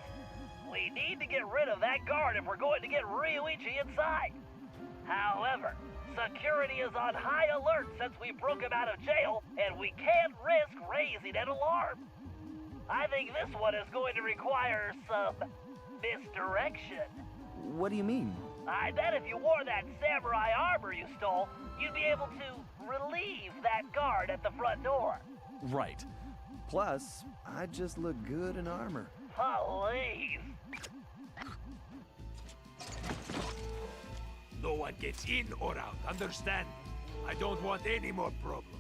We need to get rid of that guard if we're going to get Ryuichi inside. However, security is on high alert since we broke him out of jail, and we can't risk raising an alarm. I think this one is going to require some misdirection. What do you mean? I bet if you wore that samurai armor you stole, you'd be able to relieve that guard at the front door. Right. Plus, I just look good in armor. Please. No one gets in or out, understand? I don't want any more problems.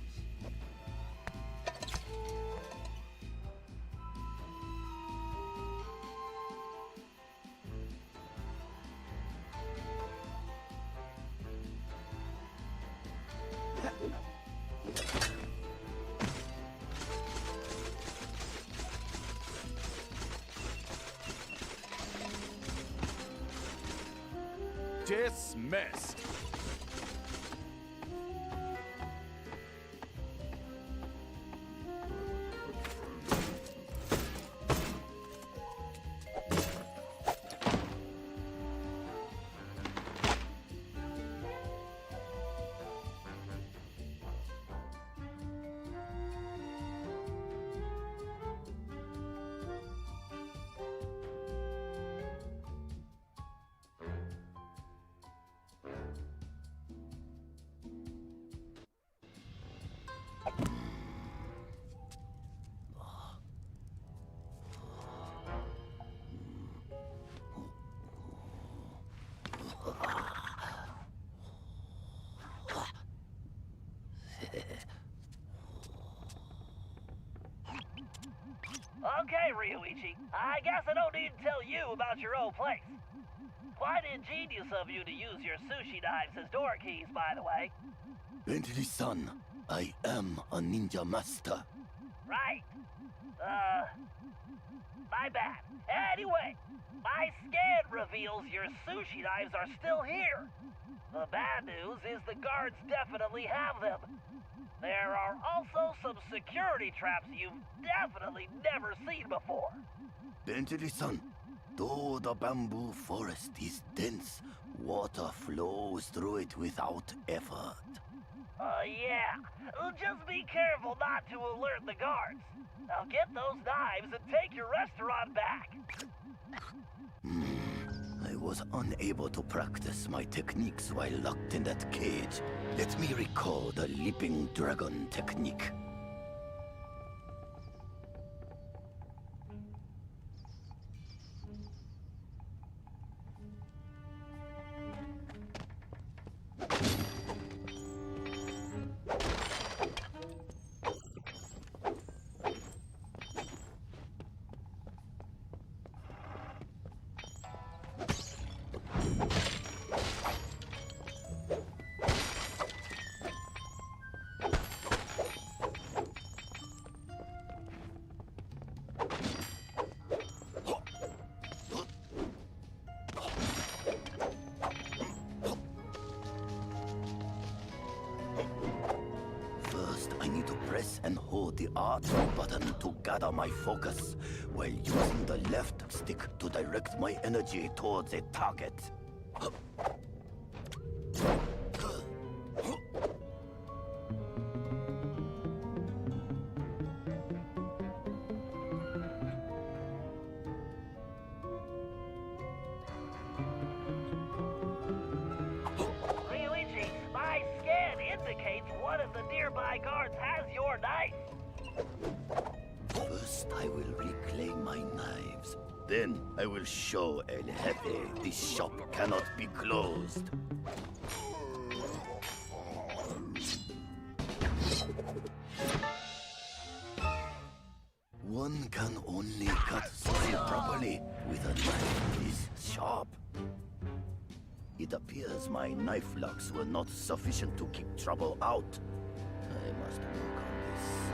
Dismissed. Okay, Ryuichi. I guess I don't need to tell you about your old place. Quite ingenious of you to use your sushi knives as door keys, by the way. Bentley-san, I am a ninja master. Right. My bad. Anyway, my scan reveals your sushi knives are still here. The bad news is the guards definitely have them. There are also some security traps you've definitely never seen before. Bentley-san, though the bamboo forest is dense, water flows through it without effort. Yeah. Just be careful not to alert the guards. Now get those knives and take your restaurant back. I was unable to practice my techniques while locked in that cage. Let me recall the leaping dragon technique. Press and hold the R2 button to gather my focus, while using the left stick to direct my energy towards a target. Ryuichi, my scan indicates one of the nearby guards has your knife. First, I will reclaim my Then I will show El Jefe this shop cannot be closed. One can only cut soil properly with a knife this sharp. It appears my knife locks were not sufficient to keep trouble out. I must work on this.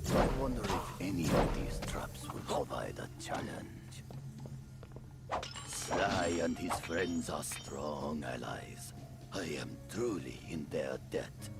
I wonder if any of these traps will provide a challenge. Sly and his friends are strong allies. I am truly in their debt.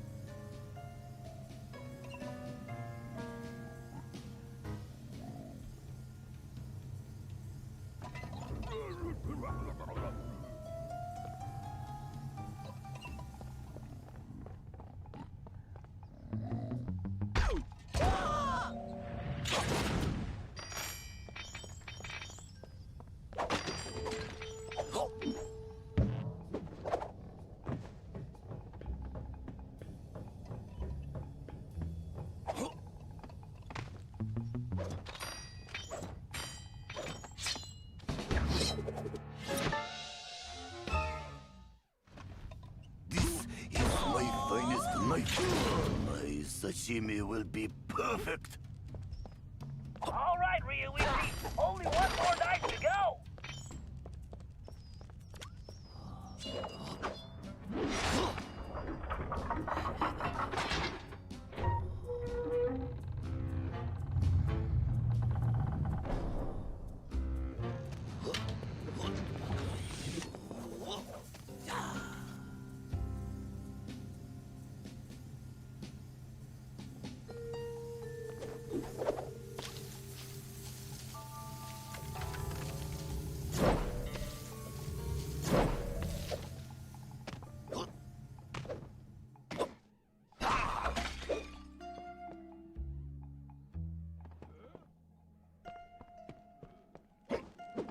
My sashimi will be perfect. All right, Ryuichi. Only one more night to go.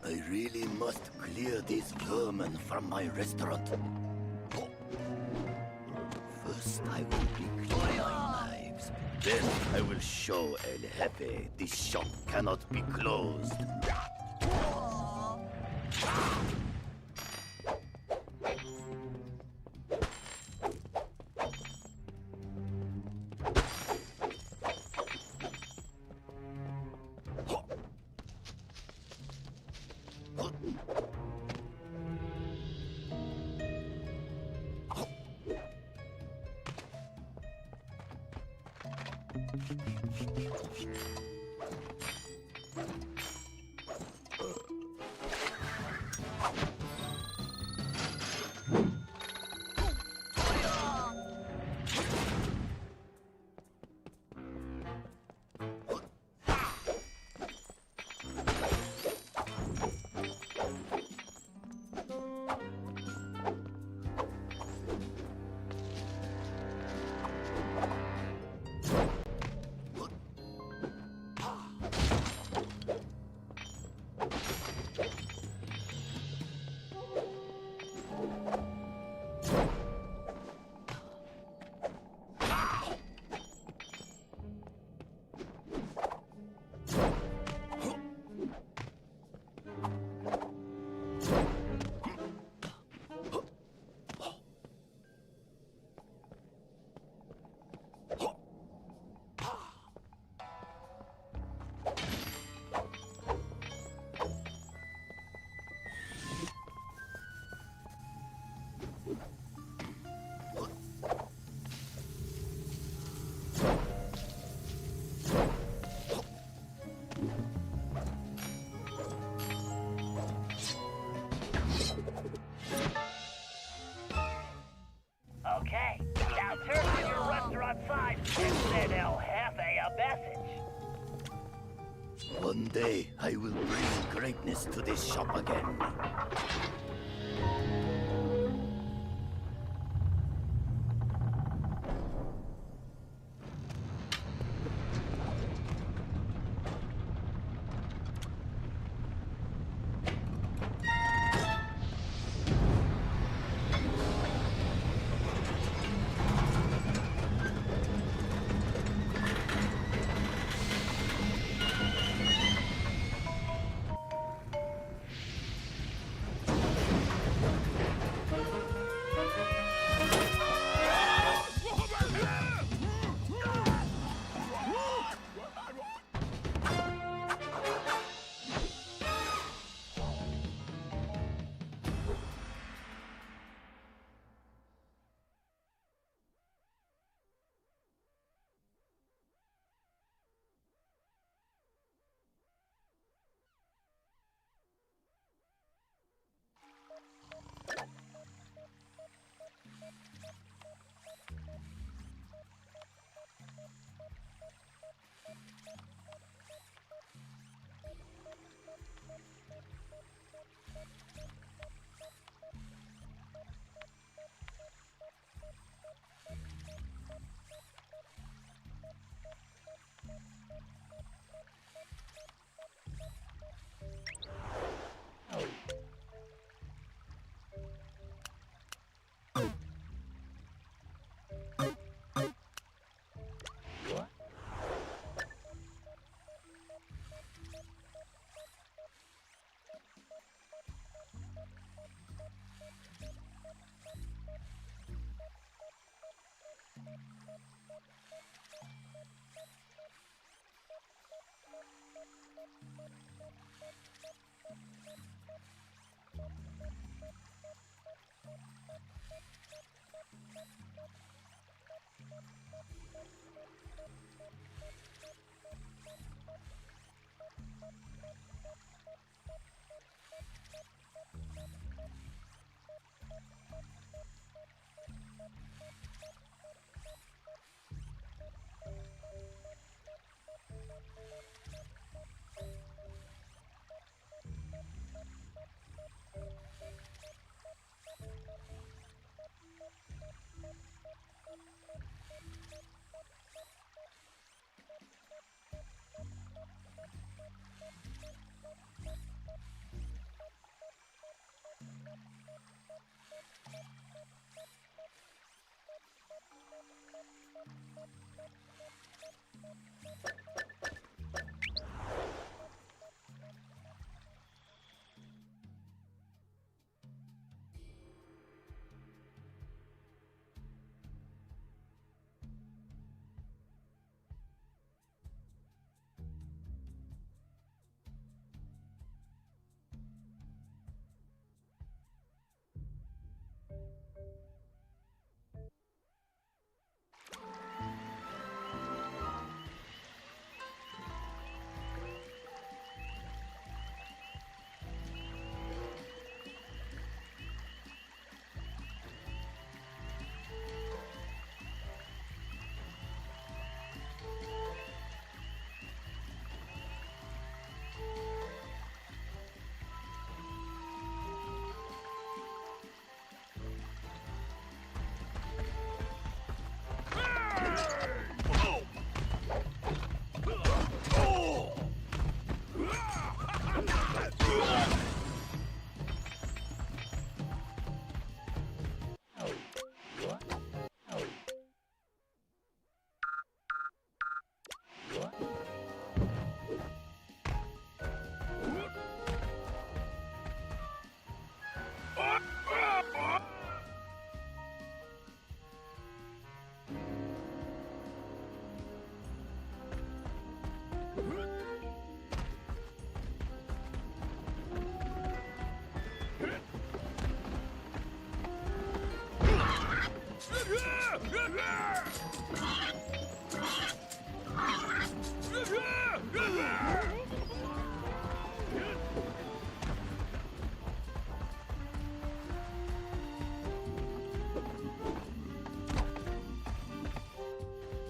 I really must clear these vermin from my restaurant. First, I will be cleaning my knives. Then, I will show El Jefe this shop cannot be closed. Okay, now turn to your restaurant side and send El Jefe a message. One day, I will bring greatness to this shop again.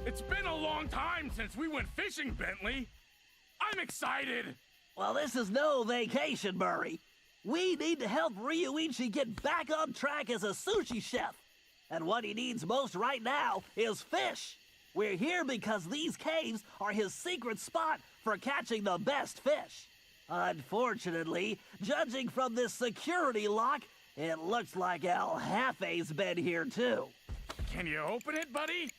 It's been a long time since we went fishing, Bentley. I'm excited. Well, this is no vacation, Murray. We need to help Ryuichi get back on track as a sushi chef. And what he needs most right now is fish. We're here because these caves are his secret spot for catching the best fish. Unfortunately, judging from this security lock, it looks like El Jefe's been here too. Can you open it, buddy?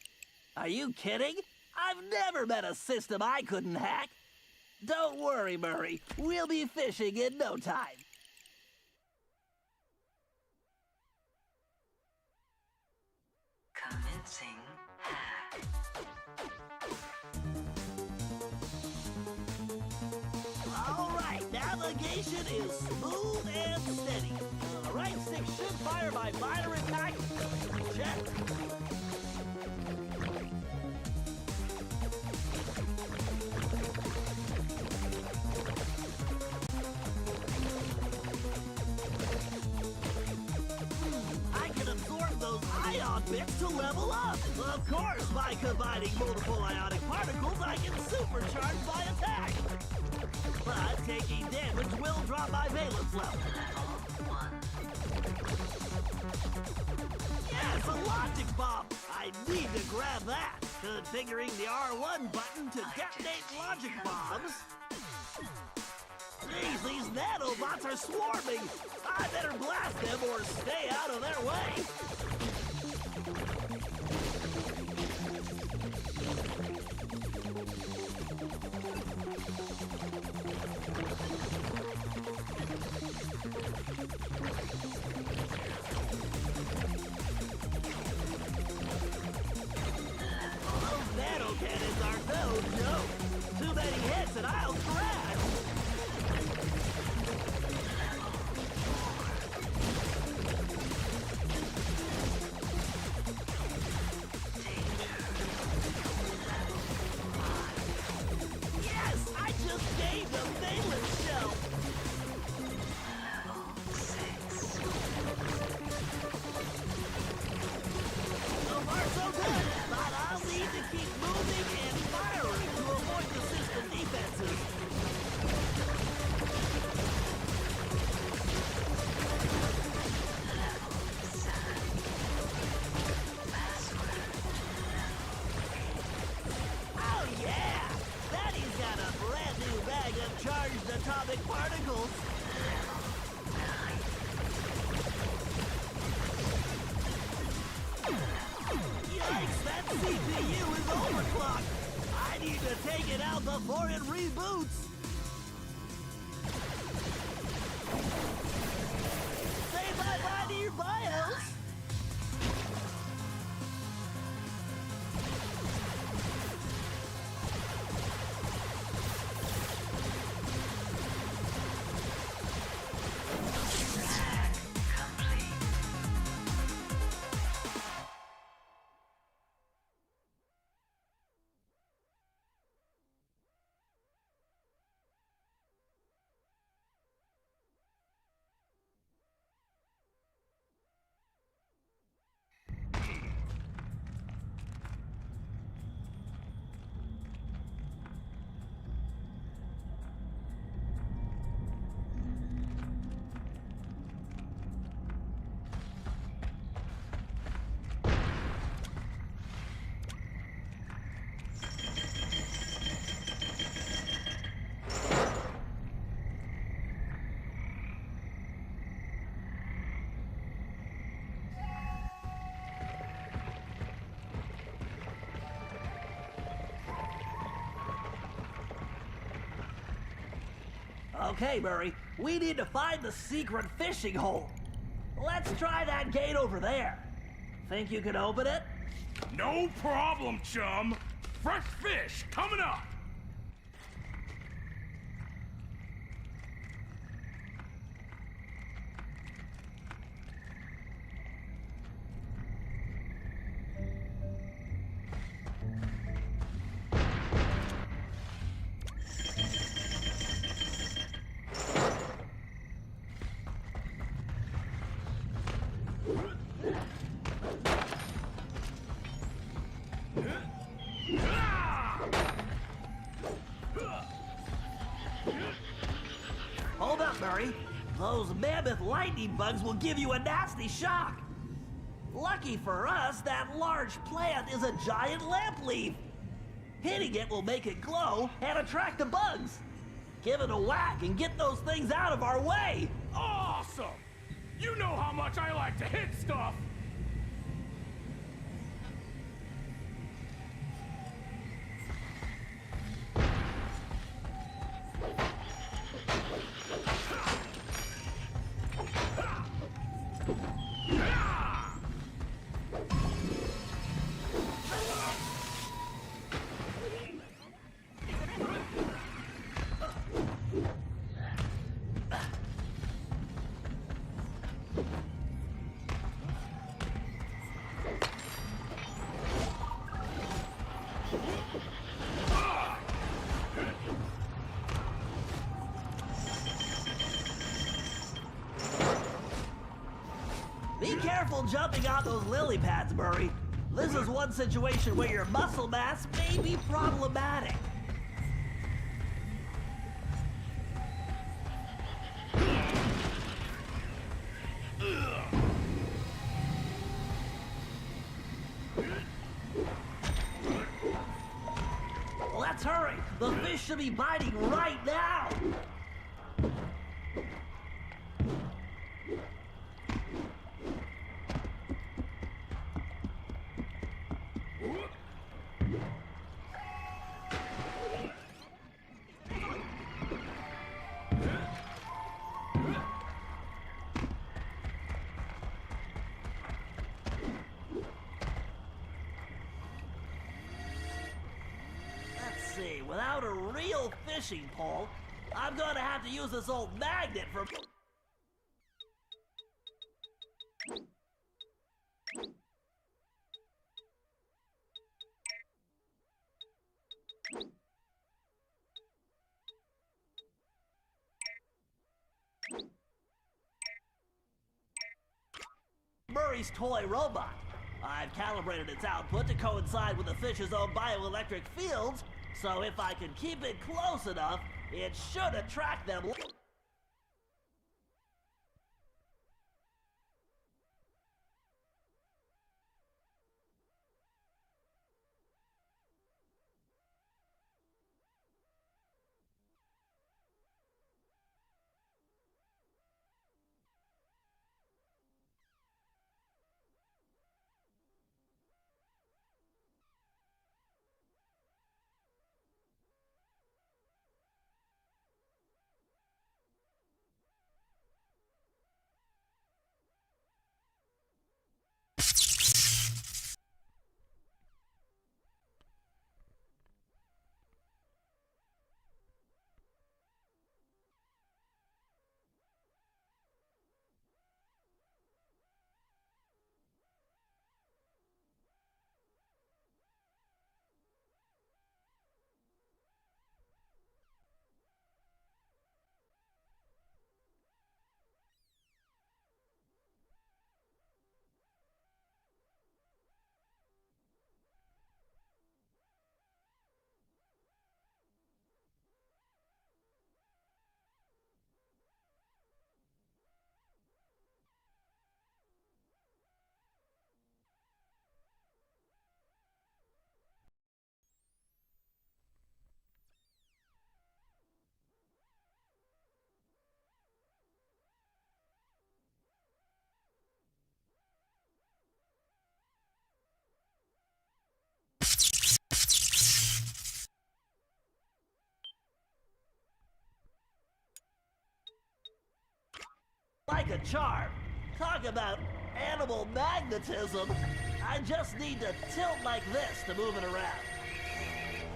Are you kidding? I've never met a system I couldn't hack. Don't worry, Murray. We'll be fishing in no time. Commencing hack. All right, navigation is smooth and steady. The right stick should fire by minor impact. Check. I can absorb those ion bits to level up. Of course, by combining multiple ionic particles, I can supercharge my attack. But taking damage will drop my valence level. Yes, a logic bomb. I need to grab that. Configuring the R1 button to detonate logic bombs. Jeez, these nanobots are swarming. I better blast them or stay out of their way. Those nano cannons are no joke. Too many hits and I'll crash. Yes, I just gained a valence shell. So far, so good. But I'll need to keep moving and firing to avoid the system defenses. Oh yeah! Betty's got a brand new bag of charged atomic particles. Yikes, that CPU is overclocked. I need to take it out before it reboots. Say bye-bye to your BIOS. Okay, Murray, we need to find the secret fishing hole. Let's try that gate over there. Think you can open it? No problem, chum. Fresh fish coming up. those mammoth lightning bugs will give you a nasty shock. Lucky for us, that large plant is a giant lamp leaf. Hitting it will make it glow and attract the bugs. Give it a whack and get those things out of our way. Awesome! You know how much I like to hit stuff! Be careful jumping on those lily pads, Murray. This is one situation where your muscle mass may be problematic. Let's hurry. The fish should be biting right now. Without a real fishing pole, I'm gonna have to use this old magnet for... Murray's toy robot. I've calibrated its output to coincide with the fish's own bioelectric fields, so if I can keep it close enough, it should attract them. Like a charm. Talk about animal magnetism. I just need to tilt like this to move it around.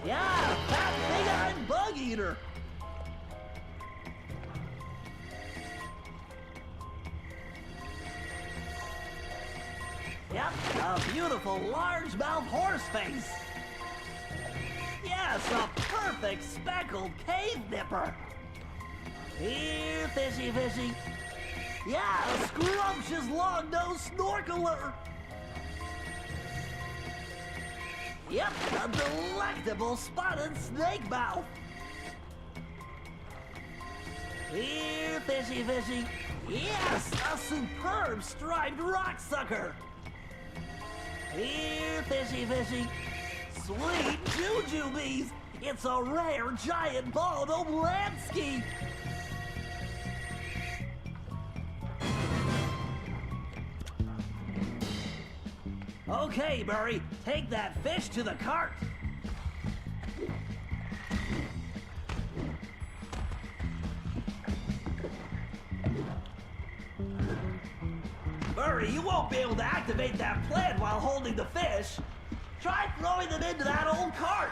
Yeah, that big-eyed bug eater. Yep, a beautiful largemouth horse face. Yes, a perfect speckled cave nipper. Here, fishy, fishy. Yeah, a scrumptious long-nosed snorkeler. Yep, a delectable spotted snake mouth. Here, fishy, fishy. Yes, a superb striped rock sucker. Here, fishy, fishy. Sweet jujubes. It's a rare giant bald Oblansky. Okay, Murray, take that fish to the cart. Murray, you won't be able to activate that plan while holding the fish. Try throwing them into that old cart.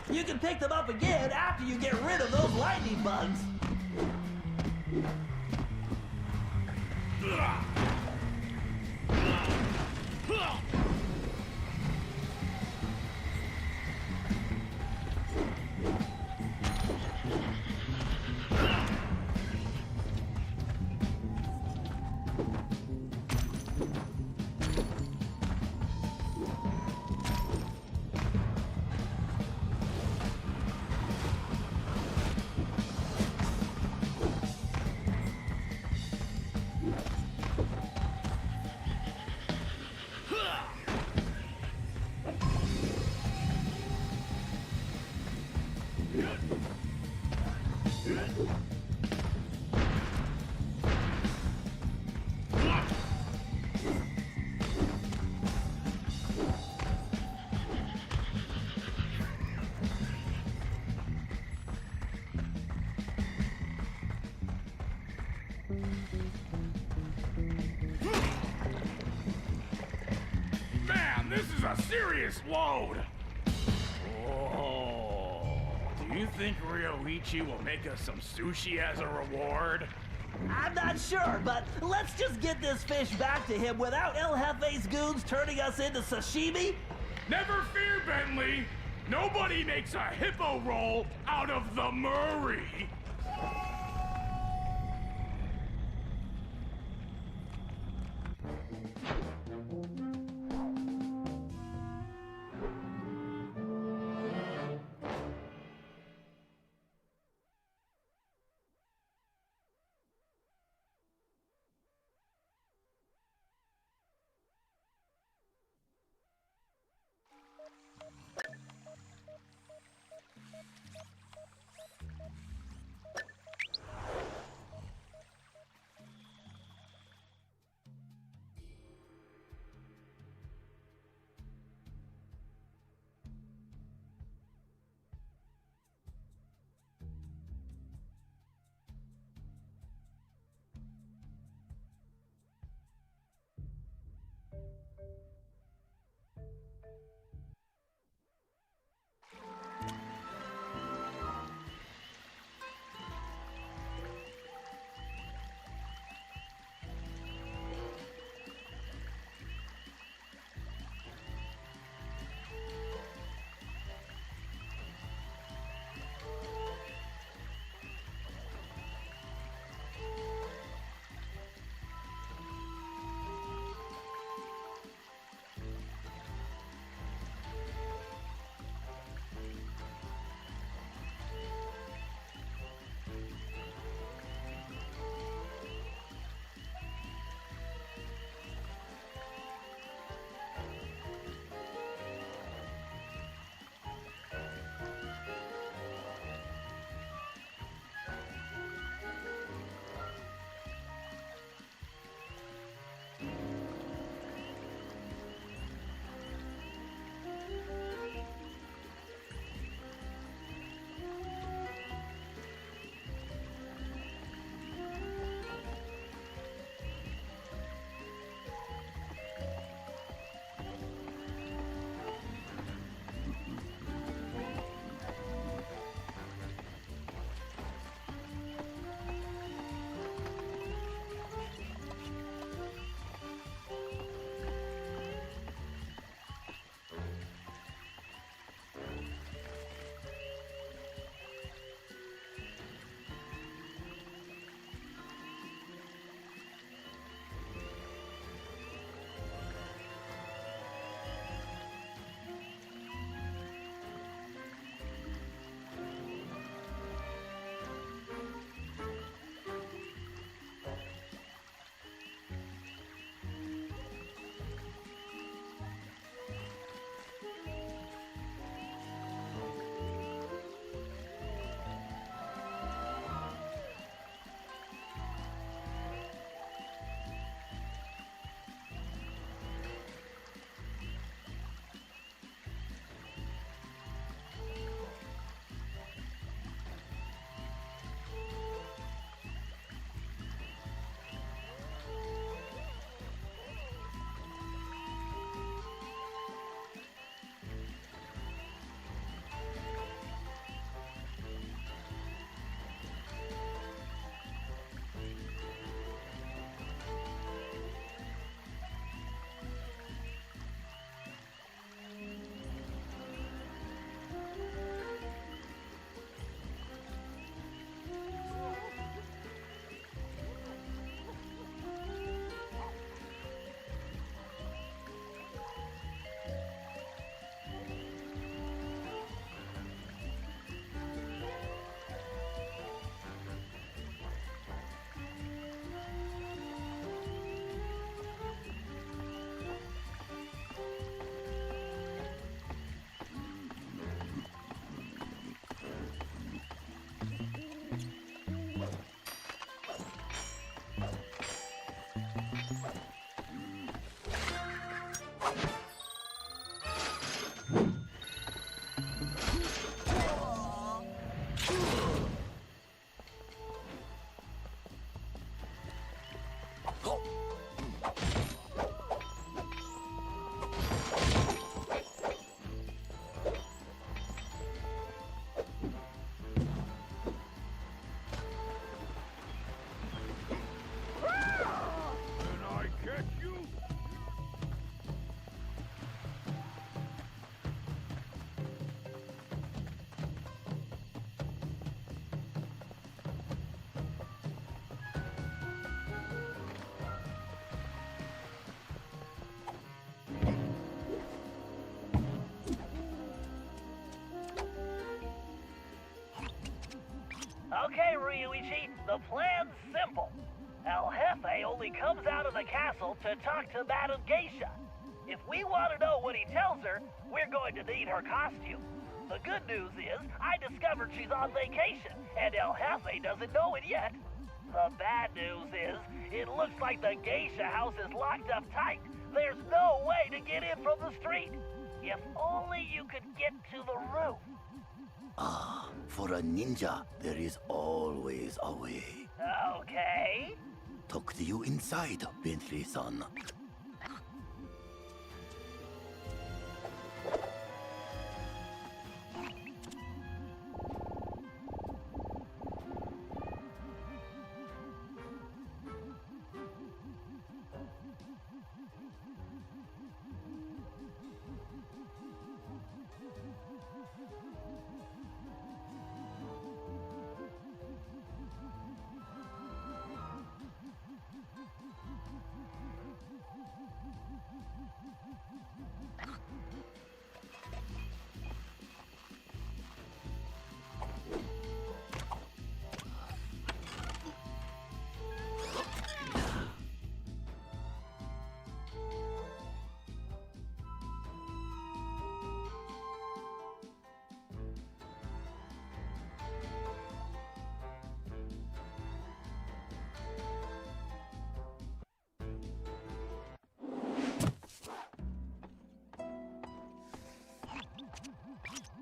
You can pick them up again after you get rid of those lightning bugs. Man, this is a serious load! Oh, do you think Ryoichi will make us some sushi as a reward? I'm not sure, but let's just get this fish back to him without El Jefe's goons turning us into sashimi. Never fear, Bentley! Nobody makes a hippo roll out of the Murray! Okay, Ryuichi, the plan's simple. El Jefe only comes out of the castle to talk to Madame Geisha. If we want to know what he tells her, we're going to need her costume. The good news is, I discovered she's on vacation, and El Jefe doesn't know it yet. The bad news is, it looks like the Geisha house is locked up tight. There's no way to get in from the street. If only you could get to the roof. Ah, for a ninja, there is always a way. Okay. Talk to you inside, Bentley-san.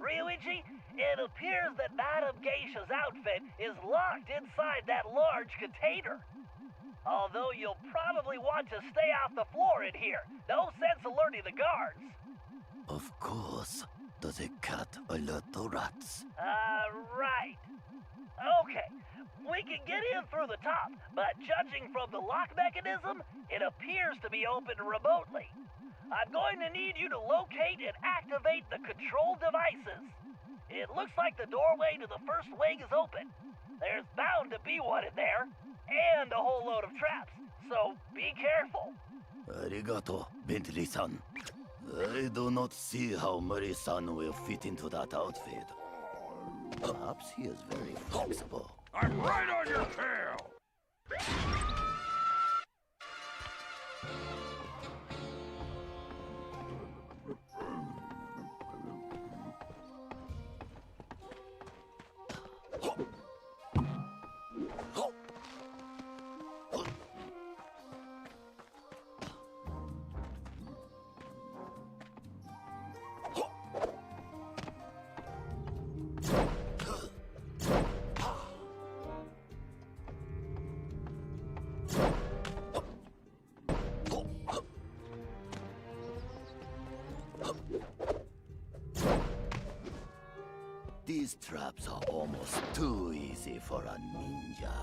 Ryuichi, it appears that Madame Geisha's outfit is locked inside that large container. Although you'll probably want to stay off the floor in here. No sense alerting the guards. Of course. Does a cat alert the rats? Right. Okay, we can get in through the top, but judging from the lock mechanism, it appears to be opened remotely. I'm going to need you to locate and activate the control devices. It looks like the doorway to the first wing is open. There's bound to be one in there, and a whole load of traps, so be careful. Arigato, Bentley-san. I do not see how Murray-san will fit into that outfit. Perhaps he is very flexible. I'm right on your tail! These traps are almost too easy for a ninja.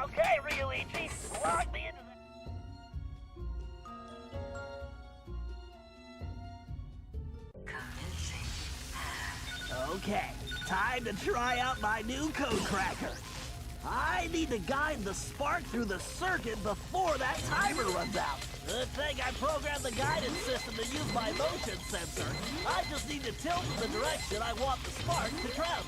Okay, Ryuichi, log me into the... Okay, time to try out my new code cracker. I need to guide the spark through the circuit before that timer runs out. Good thing I programmed the guidance system to use my motion sensor. I just need to tilt in the direction I want the spark to travel.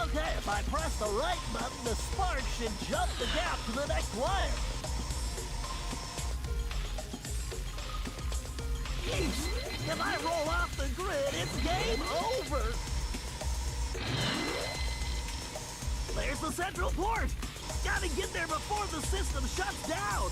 Okay, if I press the right button, the spark should jump the gap to the next wire. Yeesh! If I roll off the grid, it's game over! There's the central port! Gotta get there before the system shuts down!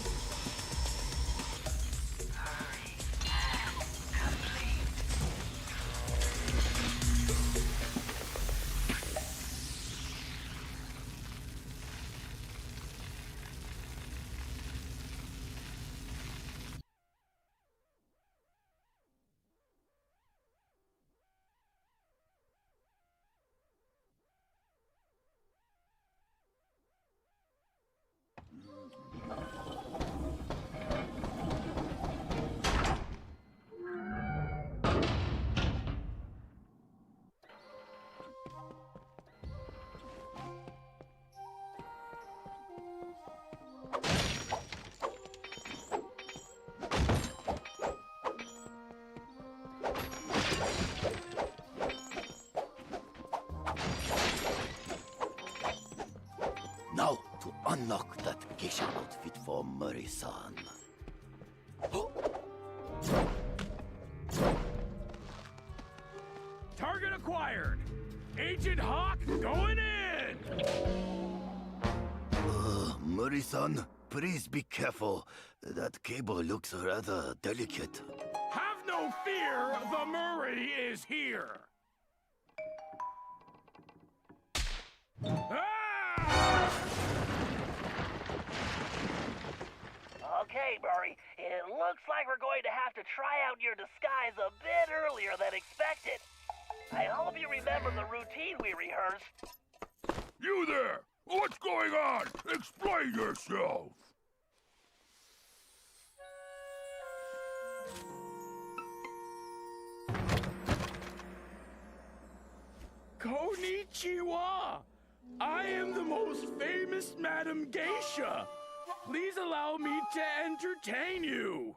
Now, to unlock that geisha outfit for Murray-san. Target acquired! Agent Hawk going in! Murray-san, please be careful. That cable looks rather delicate. Have no fear, the Murray is here! Okay, Murray, it looks like we're going to have to try out your disguise a bit earlier than expected. I hope you remember the routine we rehearsed. You there! What's going on? Explain yourself! Konnichiwa! I am the most famous Madam Geisha. Please allow me to entertain you.